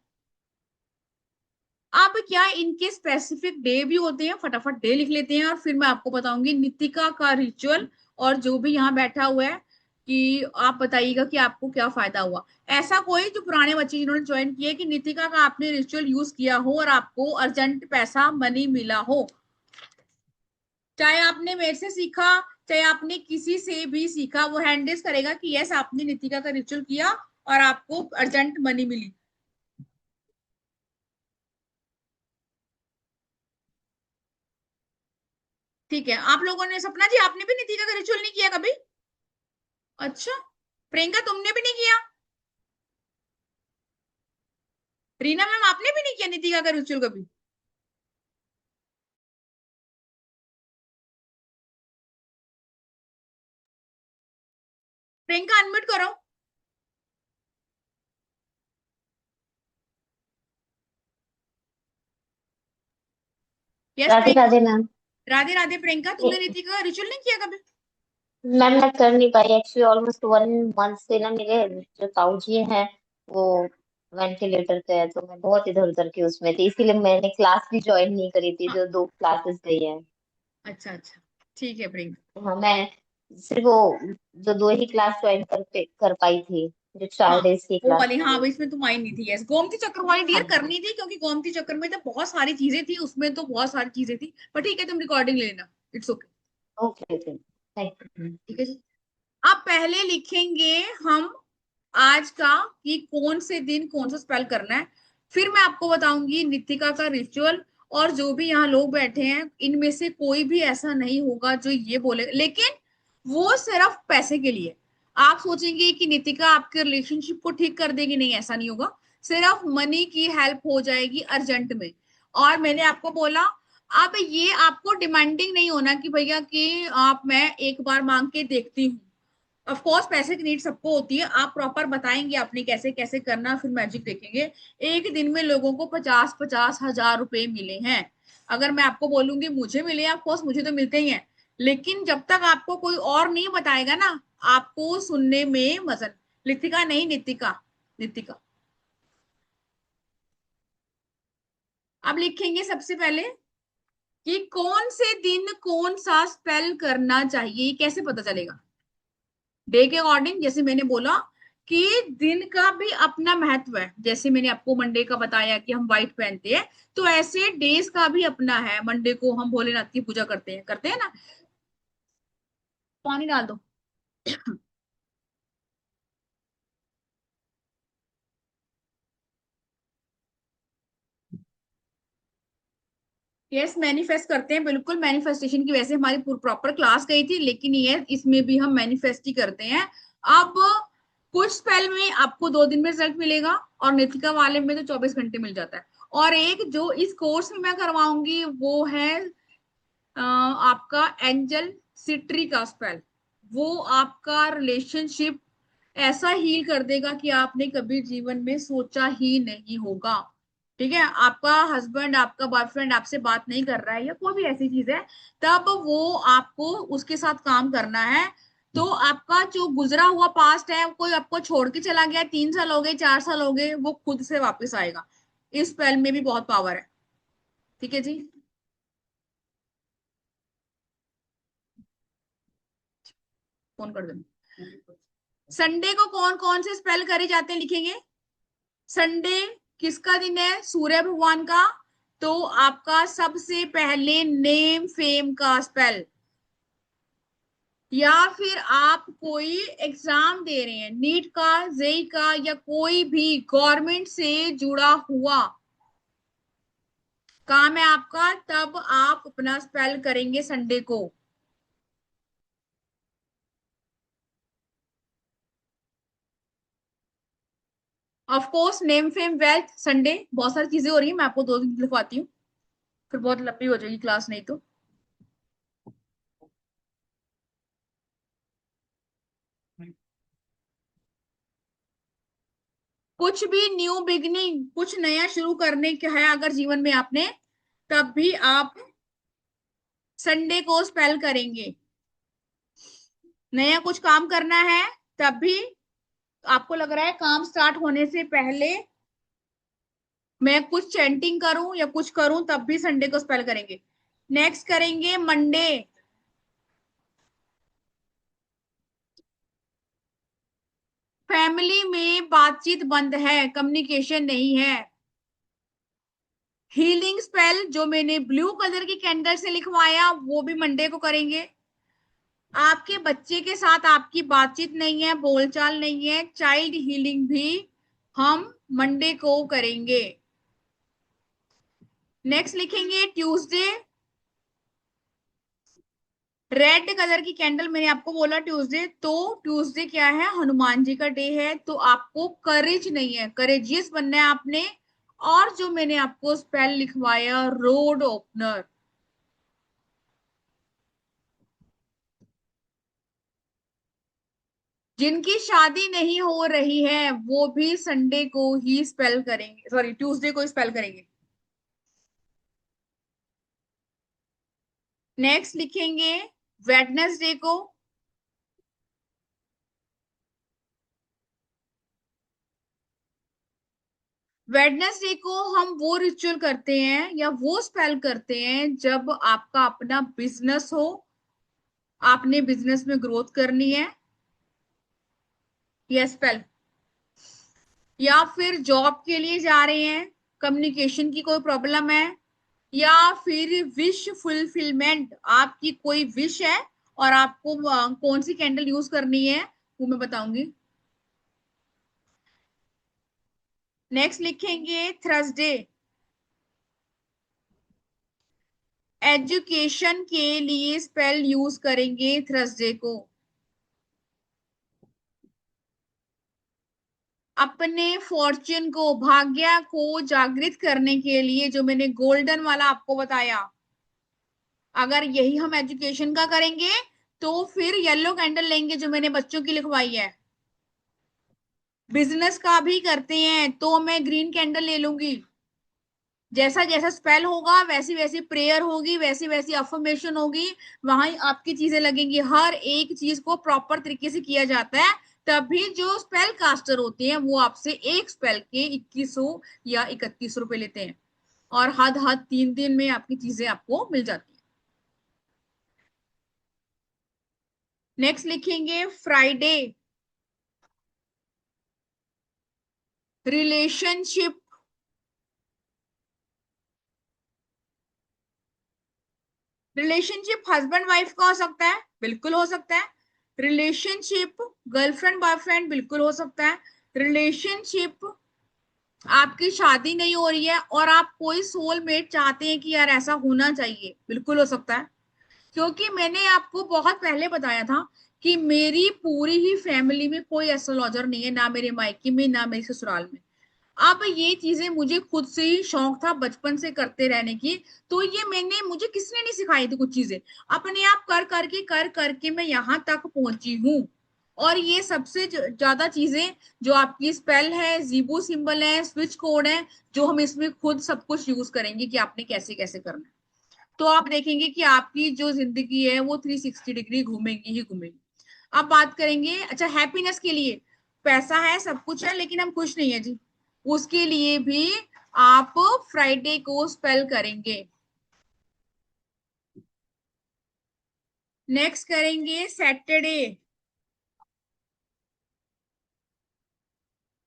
अब क्या इनके स्पेसिफिक डे भी होते हैं, फटाफट डे लिख लेते हैं और फिर मैं आपको बताऊंगी नितिका का रिचुअल। और जो भी यहाँ बैठा हुआ है कि आप बताइएगा कि आपको क्या फायदा हुआ। ऐसा कोई जो पुराने बच्चे जिन्होंने ज्वाइन किया कि नितिका का आपने रिचुअल यूज किया हो और आपको अर्जेंट पैसा मनी मिला हो, चाहे आपने मेरे से सीखा, चाहे आपने किसी से भी सीखा, वो हैंड रेज करेगा कि यस आपने नितिका का रिचुअल किया और आपको अर्जेंट मनी मिली। ठीक है, आप लोगों ने, सपना जी आपने भी नितिका का रिचुअल नहीं किया कभी? अच्छा, प्रियंका तुमने भी नहीं किया? रीना मैम आपने भी नहीं किया नितिका का रिचुअल कभी? प्रियंका अनम्यूट करो। यस राधे प्रियंका। राधे मैम। राधे राधे प्रियंका, तुमने नितिका का रिचुअल नहीं किया कभी? मैम मैं कर नहीं पाई एक्चुअली, ऑलमोस्ट 1 मंथ से ना मेरे जो ताऊ जी हैं वो वेंटिलेटर पे है, तो मैं बहुत इधर उधर की उसमें थी, इसीलिए मैंने क्लास भी ज्वाइन नहीं करी थी, हाँ, जो 2 क्लासेस गई है। अच्छा अच्छा, ठीक है प्रियंका। हाँ मैं सिर्फ वो जो 2 ही क्लास ज्वाइन कर पाई थी, जो हाँ 4 डेज की वो क्लास वाली, थी हाँ वो। इसमें तुम आई नहीं थी। यस, गोमती चक्र वाली हाँ डियर जी। करनी थी, क्योंकि गोमती चक्र में तो बहुत सारी चीजें थी, उसमें तो बहुत सारी चीजें थी। पर ठीक है, तुम रिकॉर्डिंग लेना, it's okay. Okay okay, thank you. ठीक है जी। अब पहले लिखेंगे हम आज का कि कौन से दिन कौन सा स्पेल करना है, फिर मैं आपको बताऊंगी नितिका का रिचुअल। और जो भी यहाँ लोग बैठे हैं इनमें से कोई भी ऐसा नहीं होगा जो ये बोले, लेकिन वो सिर्फ पैसे के लिए। आप सोचेंगे कि नितिका आपके रिलेशनशिप को ठीक कर देगी, नहीं ऐसा नहीं होगा। सिर्फ मनी की हेल्प हो जाएगी अर्जेंट में। और मैंने आपको बोला, अब ये आपको डिमांडिंग नहीं होना कि भैया कि आप, मैं एक बार मांग के देखती हूँ। ऑफ कोर्स पैसे की नीड सबको होती है, आप प्रॉपर बताएंगे आपने कैसे कैसे करना, फिर मैजिक देखेंगे। एक दिन में लोगों को 50-50 हजार रुपए मिले हैं। अगर मैं आपको बोलूंगी मुझे मिले, ऑफ कोर्स मुझे तो मिलते ही हैं, लेकिन जब तक आपको कोई और नहीं बताएगा ना, आपको सुनने में मजा। लितिका नहीं, नितिका, नितिका। अब लिखेंगे सबसे पहले कि कौन से दिन कौन सा स्पेल करना चाहिए, कैसे पता चलेगा? डे के अकॉर्डिंग, जैसे मैंने बोला कि दिन का भी अपना महत्व है, जैसे मैंने आपको मंडे का बताया कि हम व्हाइट पहनते हैं, तो ऐसे डेज का भी अपना है। मंडे को हम भोलेनाथ की पूजा करते हैं ना। पानी डाल दो। यस, मैनिफेस्ट करते हैं, बिल्कुल। मैनिफेस्टेशन की वजह से हमारी प्रॉपर क्लास गई थी, लेकिन ये इसमें भी हम मैनिफेस्ट ही करते हैं। अब कुछ स्पेल में आपको 2 दिन में रिजल्ट मिलेगा, और नितिका वाले में तो 24 घंटे मिल जाता है। और एक जो इस कोर्स में मैं करवाऊंगी वो है आपका एंजल सिट्री का स्पेल। वो आपका रिलेशनशिप ऐसा हील कर देगा कि आपने कभी जीवन में सोचा ही नहीं होगा। ठीक है, आपका हस्बैंड, आपका बॉयफ्रेंड आपसे बात नहीं कर रहा है, या कोई भी ऐसी चीज है, तब वो आपको उसके साथ काम करना है। तो आपका जो गुजरा हुआ पास्ट है, कोई आपको छोड़ के चला गया, 3 साल हो गए, 4 साल हो गए, वो खुद से वापस आएगा। इस स्पेल में भी बहुत पावर है। ठीक है जी। फोन कर देना। संडे को कौन कौन से स्पेल करे जाते हैं, लिखेंगे। संडे किसका दिन है? सूर्य भगवान का। तो आपका सबसे पहले नेम फेम का स्पेल, या फिर आप कोई एग्जाम दे रहे हैं, नीट का, जेई का, या कोई भी गवर्नमेंट से जुड़ा हुआ काम है आपका, तब आप अपना स्पेल करेंगे संडे को। Of course name fame wealth Sunday, बहुत सारी चीजें हो रही है, मैं आपको 2 दिन लिखवाती हूँ, फिर बहुत लंबी हो जाएगी क्लास नहीं तो। कुछ भी न्यू बिगनिंग, कुछ नया शुरू करने का है अगर जीवन में आपने, तब भी आप संडे को स्पेल करेंगे। नया कुछ काम करना है, तब भी आपको लग रहा है काम स्टार्ट होने से पहले मैं कुछ चैंटिंग करूं या कुछ करूं, तब भी संडे को स्पेल करेंगे। नेक्स्ट करेंगे मंडे। फैमिली में बातचीत बंद है, कम्युनिकेशन नहीं है। हीलिंग स्पेल जो मैंने ब्लू कलर की कैंडल से लिखवाया, वो भी मंडे को करेंगे। आपके बच्चे के साथ आपकी बातचीत नहीं है, बोलचाल नहीं है, चाइल्ड हीलिंग भी हम मंडे को करेंगे। नेक्स्ट लिखेंगे ट्यूसडे। रेड कलर की कैंडल मैंने आपको बोला ट्यूसडे, तो ट्यूसडे क्या है? हनुमान जी का डे है, तो आपको करेज नहीं है, करेजियस बनना है आपने। और जो मैंने आपको स्पेल लिखवाया रोड ओपनर, जिनकी शादी नहीं हो रही है वो भी संडे को ही स्पेल करेंगे, सॉरी ट्यूसडे को स्पेल करेंगे। नेक्स्ट लिखेंगे वेडनेसडे को। वेडनेसडे को हम वो रिचुअल करते हैं या वो स्पेल करते हैं जब आपका अपना बिजनेस हो, आपने बिजनेस में ग्रोथ करनी है, ये स्पेल। या फिर जॉब के लिए जा रहे हैं, कम्युनिकेशन की कोई प्रॉब्लम है, या फिर विश फुलफिलमेंट, आपकी कोई विश है और आपको कौन सी कैंडल यूज करनी है वो मैं बताऊंगी। नेक्स्ट लिखेंगे थर्सडे। एजुकेशन के लिए स्पेल यूज करेंगे थर्सडे को। अपने फॉर्च्यून को, भाग्य को जागृत करने के लिए जो मैंने गोल्डन वाला आपको बताया, अगर यही हम एजुकेशन का करेंगे तो फिर येलो कैंडल लेंगे जो मैंने बच्चों की लिखवाई है। बिजनेस का भी करते हैं तो मैं ग्रीन कैंडल ले लूंगी। जैसा जैसा स्पेल होगा वैसी वैसी प्रेयर होगी, वैसी वैसी अफर्मेशन होगी, वहां आपकी चीजें लगेंगी। हर एक चीज को प्रॉपर तरीके से किया जाता है, तभी जो स्पेल कास्टर होते हैं वो आपसे एक स्पेल के 2100 या 3100 रुपए लेते हैं, और हद हद 3 दिन में आपकी चीजें आपको मिल जाती है। नेक्स्ट लिखेंगे Friday, relationship. Relationship husband wife का हो सकता है, बिल्कुल हो सकता है। रिलेशनशिप गर्लफ्रेंड बॉयफ्रेंड, बिल्कुल हो सकता है। रिलेशनशिप आपकी शादी नहीं हो रही है और आप कोई सोलमेट चाहते हैं कि यार ऐसा होना चाहिए, बिल्कुल हो सकता है। क्योंकि मैंने आपको बहुत पहले बताया था कि मेरी पूरी ही फैमिली में कोई एस्ट्रोलॉजर नहीं है, ना मेरे मायके में ना मेरे ससुराल में। अब ये चीजें मुझे खुद से ही शौक था बचपन से करते रहने की, तो ये मुझे किसने नहीं सिखाई थी, कुछ चीजें अपने आप कर करके मैं यहाँ तक पहुंची हूँ। और ये सबसे ज्यादा चीजें जो आपकी स्पेल है, जीबो सिंबल है, स्विच कोड है, जो हम इसमें खुद सब कुछ यूज करेंगे कि आपने कैसे कैसे करना है। तो आप देखेंगे कि आपकी जो जिंदगी है वो 360 डिग्री घूमेगी ही घूमेगी। अब बात करेंगे, अच्छा हैप्पीनेस के लिए, पैसा है सब कुछ है लेकिन हम खुश नहीं है जी, उसके लिए भी आप फ्राइडे को स्पेल करेंगे। नेक्स्ट करेंगे सैटरडे,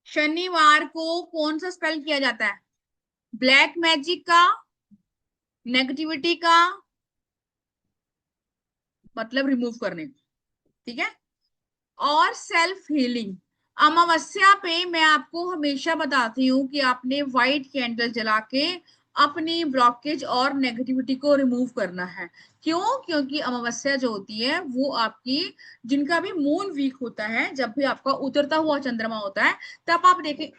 शनिवार को कौन सा स्पेल किया जाता है? ब्लैक मैजिक का, नेगेटिविटी का, मतलब रिमूव करने, ठीक है, और सेल्फ हीलिंग। अमावस्या पे मैं आपको हमेशा बताती हूँ कि आपने व्हाइट कैंडल जला के अपनी ब्लॉकेज और नेगेटिविटी को रिमूव करना है। क्यों? क्योंकि अमावस्या जो होती है वो आपकी, जिनका भी मून वीक होता है, जब भी आपका उतरता हुआ चंद्रमा होता है, तब आप देखें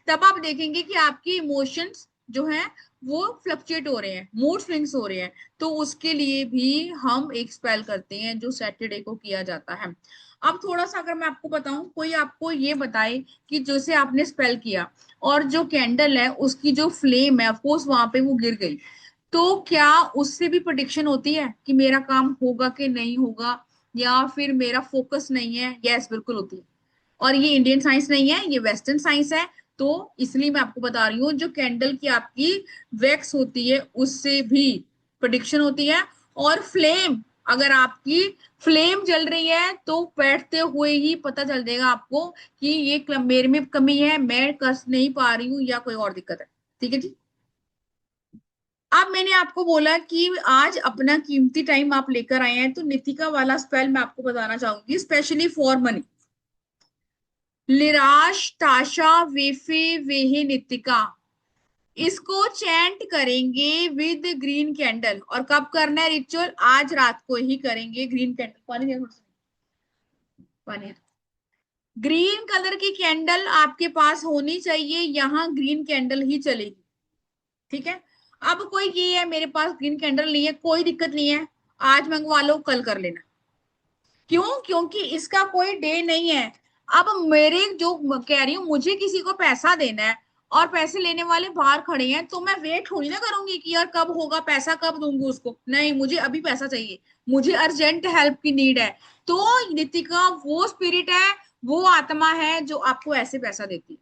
तब आप देखेंगे कि आपकी इमोशंस जो हैं वो फ्लक्चुएट हो रहे हैं, मूड स्विंग्स हो रहे हैं। तो उसके लिए भी हम एक स्पेल करते हैं जो सैटरडे को किया जाता है। अब थोड़ा सा अगर मैं आपको बताऊं, कोई आपको ये बताए कि जैसे आपने स्पेल किया और जो कैंडल है उसकी जो फ्लेम है अफकोर्स वहां पे वो गिर गई, तो क्या उससे भी प्रेडिक्शन होती है कि मेरा काम होगा कि नहीं होगा, या फिर मेरा फोकस नहीं है? यस, बिल्कुल होती है। और ये इंडियन साइंस नहीं है, ये वेस्टर्न साइंस है। तो इसलिए मैं आपको बता रही हूँ, जो कैंडल की आपकी वैक्स होती है उससे भी प्रेडिक्शन होती है। और फ्लेम, अगर आपकी फ्लेम जल रही है तो बैठते हुए ही पता चल जाएगा आपको कि ये मेरे में कमी है, मैं कर नहीं पा रही हूँ, या कोई और दिक्कत है। ठीक है जी। अब मैंने आपको बोला कि आज अपना कीमती टाइम आप लेकर आए हैं, तो नितिका वाला स्पेल मैं आपको बताना चाहूंगी, स्पेशली फॉर मनी। लिराश ताशा वेफे वेहे नितिका, इसको चैंट करेंगे विद ग्रीन कैंडल। और कब करना है रिचुअल? आज रात को ही करेंगे। ग्रीन कैंडल, पानी दे, पानी। ग्रीन कलर की कैंडल आपके पास होनी चाहिए, यहाँ ग्रीन कैंडल ही चलेगी। ठीक है। अब कोई ये है मेरे पास ग्रीन कैंडल नहीं है, कोई दिक्कत नहीं है, आज मंगवा लो कल कर लेना। क्यों? क्योंकि इसका कोई डे नहीं है। अब मेरे जो कह रही हूँ, मुझे किसी को पैसा देना है और पैसे लेने वाले बाहर खड़े हैं, तो मैं वेट थोड़ी ना करूंगी कि यार कब होगा पैसा, कब दूंगी उसको। नहीं, मुझे अभी पैसा चाहिए, मुझे अर्जेंट हेल्प की नीड है। तो नितिका वो स्पिरिट है, वो आत्मा है जो आपको ऐसे पैसा देती है।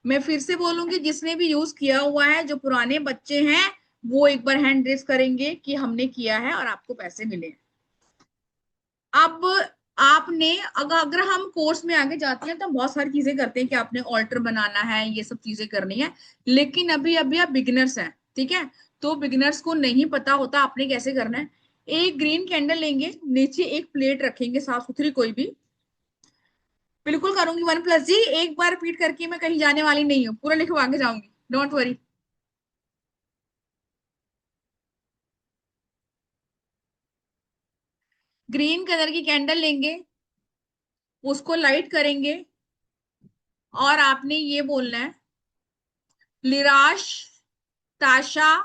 मैं फिर से बोलूंगी, जिसने भी यूज किया हुआ है, जो पुराने बच्चे हैं, वो एक बार हैंड रेस करेंगे कि हमने किया है और आपको पैसे मिले हैं। अब आपने, अगर हम कोर्स में आगे जाते हैं तो बहुत सारी चीजें करते हैं कि आपने ऑल्टर बनाना है, ये सब चीजें करनी है। लेकिन अभी अभी आप बिगिनर्स हैं, ठीक है, तो बिगिनर्स को नहीं पता होता आपने कैसे करना है। एक ग्रीन कैंडल लेंगे, नीचे एक प्लेट रखेंगे साफ सुथरी कोई भी। बिल्कुल करूंगी 1 प्लस जी, एक बार रिपीट करके मैं कहीं जाने वाली नहीं हूँ, पूरा लिखवा के जाऊंगी, डोंट वरी। ग्रीन कलर की कैंडल लेंगे, उसको लाइट करेंगे, और आपने ये बोलना है लिराश, ताशा,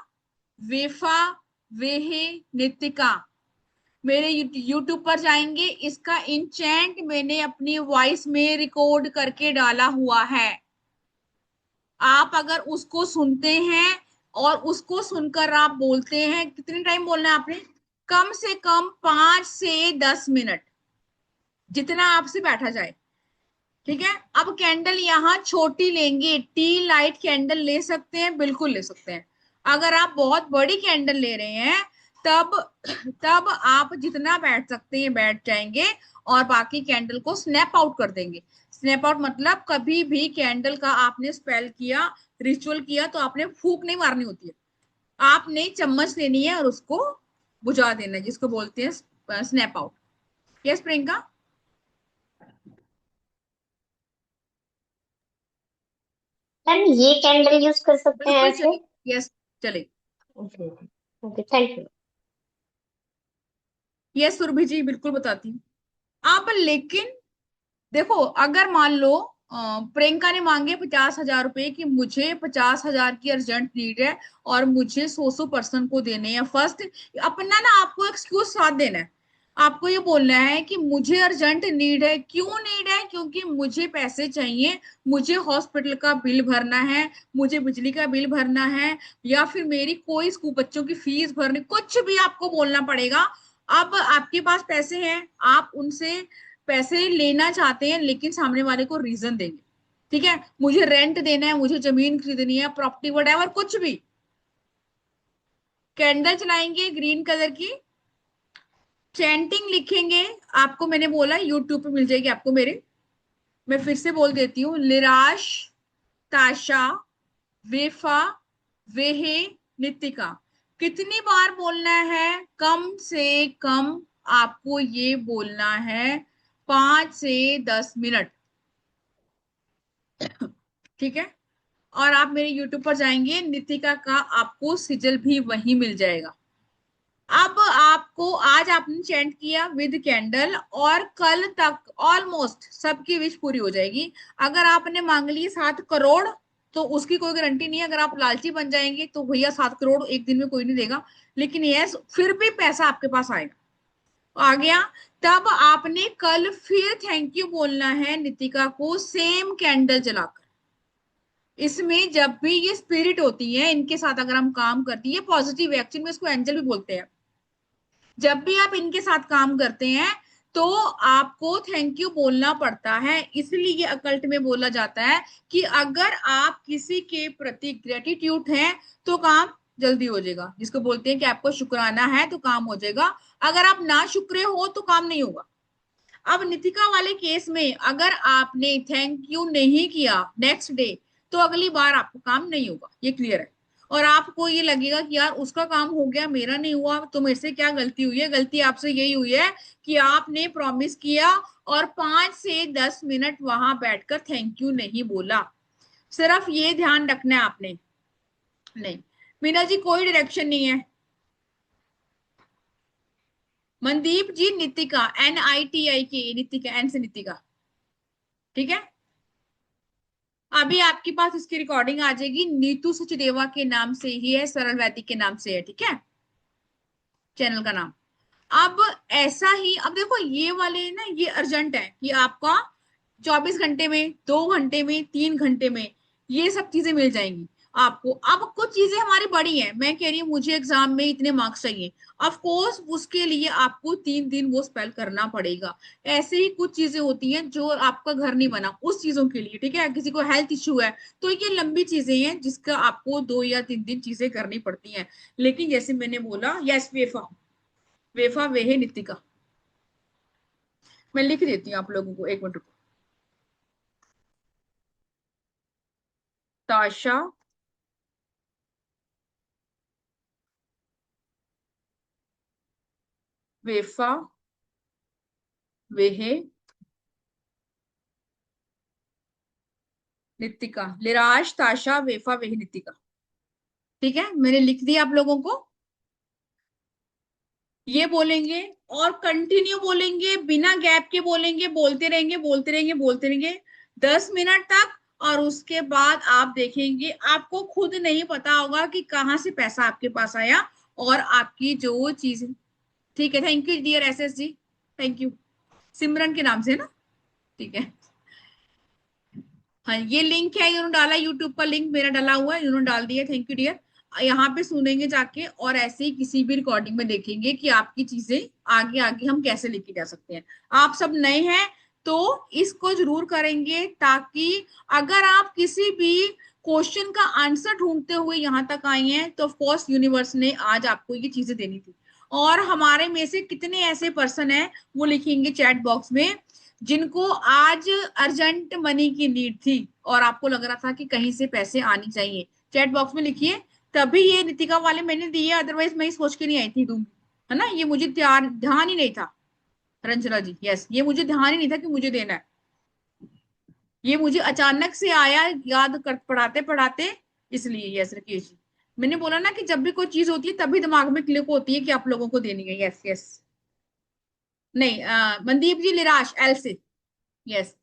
वेफा, वेहे, नितिका। मेरे यूट्यूब पर जाएंगे, इसका इंचेंट मैंने अपनी वॉइस में रिकॉर्ड करके डाला हुआ है। आप अगर उसको सुनते हैं और उसको सुनकर आप बोलते हैं, कितने टाइम बोलना है आपने, कम से कम 5 से 10 मिनट, जितना आपसे बैठा जाए। ठीक है। अब कैंडल यहाँ छोटी लेंगे, टी लाइट कैंडल ले सकते हैं, बिल्कुल ले सकते हैं। अगर आप बहुत बड़ी कैंडल ले रहे हैं तब तब आप जितना बैठ सकते हैं बैठ जाएंगे और बाकी कैंडल को स्नैप आउट कर देंगे। स्नैप आउट मतलब कभी भी कैंडल का आपने स्पेल किया, रिचुअल किया, तो आपने फूंक नहीं मारनी होती है, आपने चम्मच लेनी है और उसको बुझा देना है, जिसको बोलते हैं snap out. Yes Priyanka. Ma'am ये कैंडल यूज कर सकते हैं बिल्कुल ऐसे? चलेगी, यस चलेगी। Okay okay, thank you. Yes Surbhi ji, बिल्कुल बताती हूँ। अब लेकिन देखो, अगर मान लो प्रियंका ने मांगे 50,000 रुपए कि मुझे 50,000 की अर्जेंट नीड है और मुझे 100 पर्सन को देने हैं फर्स्ट, अपना ना आपको एक्सक्यूज साथ देना है। आपको ये बोलना है कि मुझे अर्जेंट नीड है। क्यों नीड है? क्योंकि मुझे पैसे चाहिए, मुझे हॉस्पिटल का बिल भरना है, मुझे बिजली का बिल भरना है, या फिर मेरी कोई स्कूल बच्चों की फीस भरनी, कुछ भी आपको बोलना पड़ेगा। अब आपके पास पैसे हैं, आप उनसे पैसे लेना चाहते हैं, लेकिन सामने वाले को रीजन देंगे। ठीक है, मुझे रेंट देना है, मुझे जमीन खरीदनी है, प्रॉपर्टी वट कुछ भी। कैंडल चलाएंगे ग्रीन कलर की, चैंटिंग लिखेंगे। आपको मैंने बोला यूट्यूब पे मिल जाएगी आपको मेरे, मैं फिर से बोल देती हूँ, लिराश, ताशा, वेफा, वेहे, नितिका। कितनी बार बोलना है? कम से कम आपको ये बोलना है 5 से 10 मिनट। ठीक है। और आप मेरे यूट्यूब पर जाएंगे, नितिका का आपको सिजल भी वहीं मिल जाएगा। अब आपको आज आपने चैंट किया विद कैंडल और कल तक ऑलमोस्ट सबकी विश पूरी हो जाएगी। अगर आपने मांग ली 7 करोड़ तो उसकी कोई गारंटी नहीं है। अगर आप लालची बन जाएंगे तो भैया 7 करोड़ एक दिन में कोई नहीं देगा, लेकिन यस फिर भी पैसा आपके पास आएगा। आ गया। तब आपने कल फिर थैंक यू बोलना है नितिका को, सेम कैंडल जलाकर। इसमें जब भी ये स्पिरिट होती है, इनके साथ अगर हम काम करती है, पॉजिटिव एक्शन में इसको एंजल भी बोलते हैं, जब भी आप इनके साथ काम करते हैं तो आपको थैंक यू बोलना पड़ता है। इसलिए अकल्ट में बोला जाता है कि अगर आप किसी के प्रति ग्रेटिट्यूड हैं तो काम जल्दी हो जाएगा, जिसको बोलते हैं कि आपको शुक्राना है तो काम हो जाएगा। अगर आप ना शुक्रे हो तो काम नहीं होगा। अब नितिका वाले केस में अगर आपने थैंक यू नहीं किया नेक्स्ट डे तो अगली बार आपको काम नहीं होगा, ये क्लियर है। और आपको ये लगेगा कि यार उसका काम हो गया, मेरा नहीं हुआ, तो मेरे से क्या गलती हुई है? गलती आपसे यही हुई है कि आपने प्रॉमिस किया और 5 से 10 मिनट वहां बैठकर थैंक यू नहीं बोला। सिर्फ ये ध्यान रखना है आपने। नहीं मीना जी, कोई डायरेक्शन नहीं है। मनदीप जी, नितिका, NITIK, नितिका, एन से नितिका। ठीक है। अभी आपके पास इसकी रिकॉर्डिंग आ जाएगी, नीतू सचदेवा के नाम से ही है, सरल वैदिक के नाम से है। ठीक है, चैनल का नाम। अब ऐसा ही, अब देखो ये वाले ना, ये अर्जेंट है कि आपका 24 घंटे में, 2 घंटे में, 3 घंटे में ये सब चीजें मिल जाएंगी आपको। अब कुछ चीजें हमारी बड़ी हैं, मैं कह रही हूँ मुझे एग्जाम में इतने मार्क्स चाहिए, ऑफ कोर्स उसके लिए आपको 3 दिन वो स्पेल करना पड़ेगा। ऐसे ही कुछ चीजें होती हैं जो आपका घर नहीं बना उस चीजों के लिए। ठीक है, किसी को हेल्थ इश्यू है तो ये लंबी चीजें हैं जिसका आपको 2 या 3 दिन चीजें करनी पड़ती हैं। लेकिन जैसे मैंने बोला, यस वेफा, वेफा वेहे नितिका, मैं लिख देती हूँ आप लोगों को, एक मिनट रुको। ताशा, वेफा, वेहे, नितिका। लिराज, ताशा, वेफा, वेहे, नितिका। ठीक है, मैंने लिख दिया आप लोगों को। ये बोलेंगे और कंटिन्यू बोलेंगे, बिना गैप के बोलेंगे, बोलते रहेंगे बोलते रहेंगे बोलते रहेंगे 10 मिनट तक। और उसके बाद आप देखेंगे आपको खुद नहीं पता होगा कि कहाँ से पैसा आपके पास आया और आपकी जो चीज। ठीक है, thank you dear S S ji, thank you, Simran के नाम से ना, ठीक है। हाँ ये लिंक है, इन्होंने डाला यूट्यूब का लिंक मेरा डाला हुआ है, इन्होंने डाल दिया, थैंक यू डियर। यहाँ पे सुनेंगे जाके और ऐसे ही किसी भी रिकॉर्डिंग में देखेंगे कि आपकी चीजें आगे आगे हम कैसे लेके जा सकते हैं। आप सब नए हैं तो इसको जरूर करेंगे, ताकि अगर आप किसी भी क्वेश्चन का आंसर ढूंढते हुए यहाँ तक आई हैं तो ऑफकोर्स यूनिवर्स ने आज आपको ये चीजें देनी थी। और हमारे में से कितने ऐसे पर्सन हैं वो लिखेंगे चैट बॉक्स में जिनको आज अर्जेंट मनी की नीड थी और आपको लग रहा था कि कहीं से पैसे आने चाहिए। चैट बॉक्स में लिखिए, तभी ये नितिका वाले मैंने दिए, अदरवाइज मैं सोच के नहीं आई थी दूंगी, है ना। ये मुझे ध्यान ही नहीं था रंजना जी, यस ये मुझे ध्यान ही नहीं था कि मुझे देना है, ये मुझे अचानक से आया याद कर पढ़ाते पढ़ाते, इसलिए यस राकेश जी। मैंने बोला ना कि जब भी कोई चीज होती है तभी दिमाग में क्लिक होती है कि आप लोगों को देनी है, यस यस। नहीं मनदीप जी निराश एल से, यस।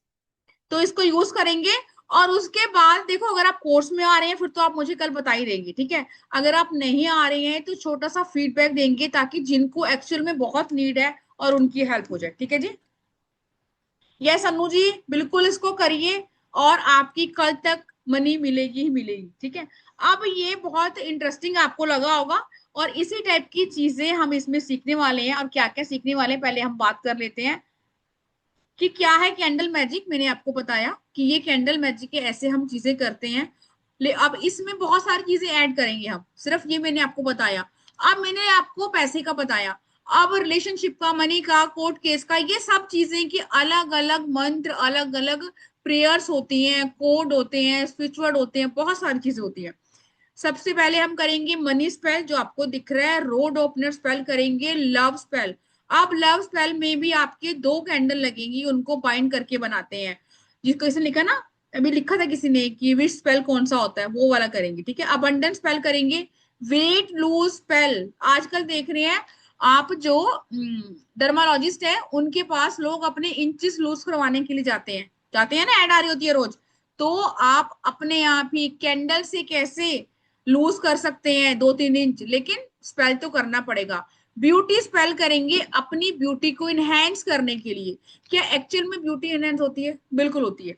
तो इसको यूज करेंगे और उसके बाद देखो अगर आप कोर्स में आ रहे हैं फिर तो आप मुझे कल बता ही देंगे, ठीक है। अगर आप नहीं आ रहे हैं तो छोटा सा फीडबैक देंगे ताकि जिनको एक्चुअल में बहुत नीड है और उनकी हेल्प हो जाए, ठीक है जी। यस अनु जी बिल्कुल इसको करिए और आपकी कल तक मनी मिलेगी ही मिलेगी, ठीक है। अब ये बहुत इंटरेस्टिंग आपको लगा होगा और इसी टाइप की चीजें हम इसमें सीखने वाले हैं। और क्या क्या सीखने वाले हैं पहले हम बात कर लेते हैं कि क्या है कैंडल मैजिक। मैंने आपको बताया कि ये कैंडल मैजिक के ऐसे हम चीजें करते हैं। अब इसमें बहुत सारी चीजें ऐड करेंगे हम, सिर्फ ये मैंने आपको बताया। अब मैंने आपको पैसे का बताया, अब रिलेशनशिप का, मनी का, कोर्ट केस का, ये सब चीजें की अलग अलग मंत्र, अलग अलग प्रेयर्स होती हैं, कोड होते हैं, स्विच वर्ड होते हैं, बहुत सारी चीजें होती हैं। सबसे पहले हम करेंगे मनी स्पेल जो आपको दिख रहा है, रोड ओपनर स्पेल करेंगे, लव स्पेल। अब लव स्पेल में भी आपके 2 कैंडल लगेंगी, उनको बाइंड करके बनाते हैं। जिसको इसने लिखा ना, अभी लिखा था किसी ने कि विश स्पेल कौन सा होता है, वो वाला करेंगे, ठीक है। अबंडेंस स्पेल करेंगे, वेट लूज स्पेल। आजकल देख रहे हैं आप जो डर्मालॉजिस्ट है उनके पास लोग अपने इंचेस लूज करवाने के लिए जाते हैं ना, ऐड आ रही होती है रोज। तो आप अपने आप ही कैंडल से कैसे लूज कर सकते हैं 2-3 इंच, लेकिन स्पेल तो करना पड़ेगा। ब्यूटी स्पेल करेंगे अपनी ब्यूटी को इनहेंस करने के लिए। क्या एक्चुअल में ब्यूटी इनहेंस होती है? बिल्कुल होती है।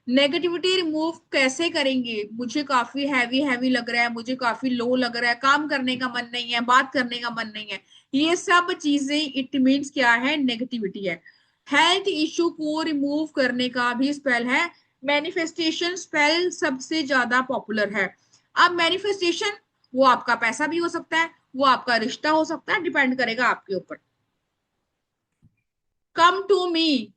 नेगेटिविटी रिमूव कैसे करेंगे? मुझे काफी हैवी हैवी लग रहा है, मुझे काफी लो लग रहा है, काम करने का मन नहीं है, बात करने का मन नहीं है, ये सब चीजें इट मीन्स क्या है? नेगेटिविटी है। हेल्थ इश्यू को रिमूव करने का भी स्पेल है। मैनिफेस्टेशन स्पेल सबसे ज्यादा पॉपुलर है। अब मैनिफेस्टेशन वो आपका पैसा भी हो सकता है, वो आपका रिश्ता हो सकता है, डिपेंड करेगा आपके ऊपर। कम टू मी,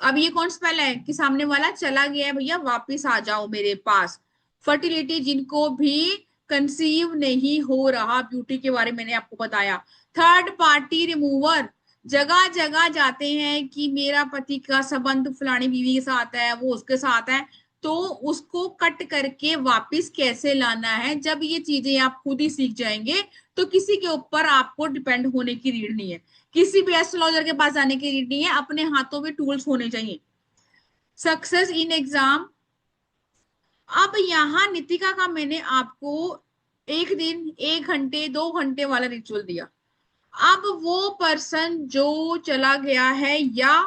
अब ये कौन स्पेल है कि सामने वाला चला गया है, भैया वापिस आ जाओ मेरे पास। फर्टिलिटी, जिनको भी कंसीव नहीं हो रहा, ब्यूटी के बारे में मैंने आपको बताया। थर्ड पार्टी रिमूवर, जगह जगह जाते हैं कि मेरा पति का संबंध फलानी बीवी के साथ है, वो उसके साथ है, तो उसको कट करके वापिस कैसे लाना है। जब ये चीजें आप खुद ही सीख जाएंगे तो किसी के ऊपर आपको डिपेंड होने की नीड नहीं है, किसी भी एस्ट्रोलॉजर के पास जाने की नीड नहीं है, अपने हाथों में टूल्स होने चाहिए। सक्सेस इन एग्जाम, अब यहाँ नितिका का मैंने आपको 1 दिन 1 घंटे 2 घंटे वाला रिचुअल दिया। अब वो पर्सन जो चला गया है या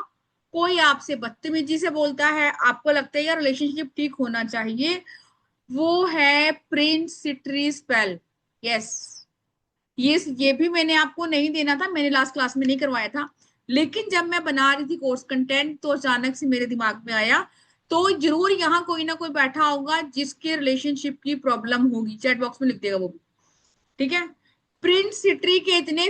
कोई आपसे बदतमीजी से बोलता है, आपको लगता है यार रिलेशनशिप ठीक होना चाहिए, वो है प्रिंस सिट्री स्पेल। यस, ये भी मैंने आपको नहीं देना था, मैंने लास्ट क्लास में नहीं करवाया था, लेकिन जब मैं बना रही थी कोर्स कंटेंट तो अचानक से मेरे दिमाग में आया। तो जरूर यहाँ कोई ना कोई बैठा होगा जिसके रिलेशनशिप की प्रॉब्लम होगी, चैट बॉक्स में लिख देगा वो भी, ठीक है। प्रिंस सिट्री के इतने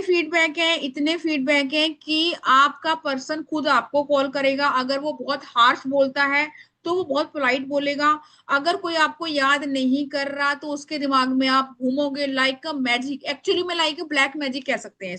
फीडबैक हैं कि आपका पर्सन खुद आपको कॉल करेगा। अगर वो बहुत हार्श बोलता है तो वो बहुत पोलाइट बोलेगा। अगर कोई आपको याद नहीं कर रहा तो उसके दिमाग में आप घूमोगे लाइक अ मैजिक, एक्चुअली में लाइक अ ब्लैक मैजिक कह सकते हैं।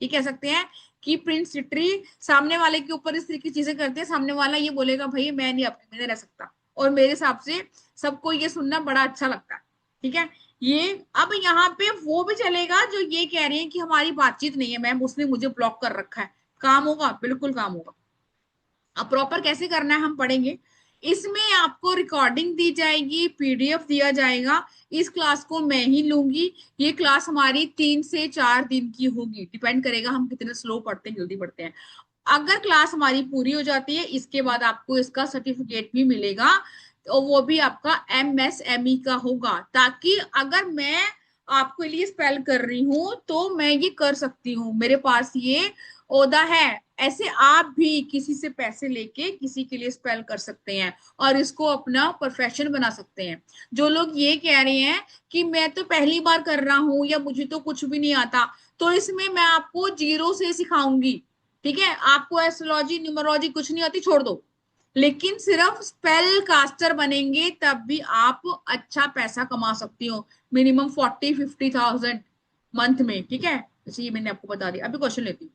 ये कह सकते हैं कि प्रिंस सिट्री सामने वाले के ऊपर इस तरह की चीजें करते हैं, सामने वाला ये बोलेगा भाई मैं नहीं अपने में रह सकता, और मेरे हिसाब से सबको ये सुनना बड़ा अच्छा लगता है, ठीक है। ये अब यहाँ पे वो भी चलेगा जो ये कह रहे हैं कि हमारी बातचीत नहीं है मैम, उसने मुझे ब्लॉक कर रखा है। काम होगा, बिल्कुल काम होगा। अब प्रॉपर कैसे करना है हम पढ़ेंगे। इसमें आपको रिकॉर्डिंग दी जाएगी, पीडीएफ दिया जाएगा। इस क्लास को मैं ही लूंगी। ये क्लास हमारी 3 से 4 दिन की होगी, डिपेंड करेगा हम कितने स्लो पढ़ते हैं, जल्दी पढ़ते हैं। अगर क्लास हमारी पूरी हो जाती है, इसके बाद आपको इसका सर्टिफिकेट भी मिलेगा, तो वो भी आपका एमएसएमई का होगा, ताकि अगर मैं आपके लिए स्पेल कर रही हूं तो मैं ये कर सकती हूँ, मेरे पास ये ओहदा है। ऐसे आप भी किसी से पैसे लेके किसी के लिए स्पेल कर सकते हैं और इसको अपना प्रोफेशन बना सकते हैं। जो लोग ये कह रहे हैं कि मैं तो पहली बार कर रहा हूं या मुझे तो कुछ भी नहीं आता, तो इसमें मैं आपको जीरो से सिखाऊंगी। ठीक है, आपको एस्ट्रोलॉजी न्यूमरोलॉजी कुछ नहीं आती, छोड़ दो, लेकिन सिर्फ स्पेल कास्टर बनेंगे तब भी आप अच्छा पैसा कमा सकती हो, मिनिमम 40-50,000 मंथ में। ठीक है, जैसे ये मैंने आपको बता दिया। अभी क्वेश्चन लेती हूँ।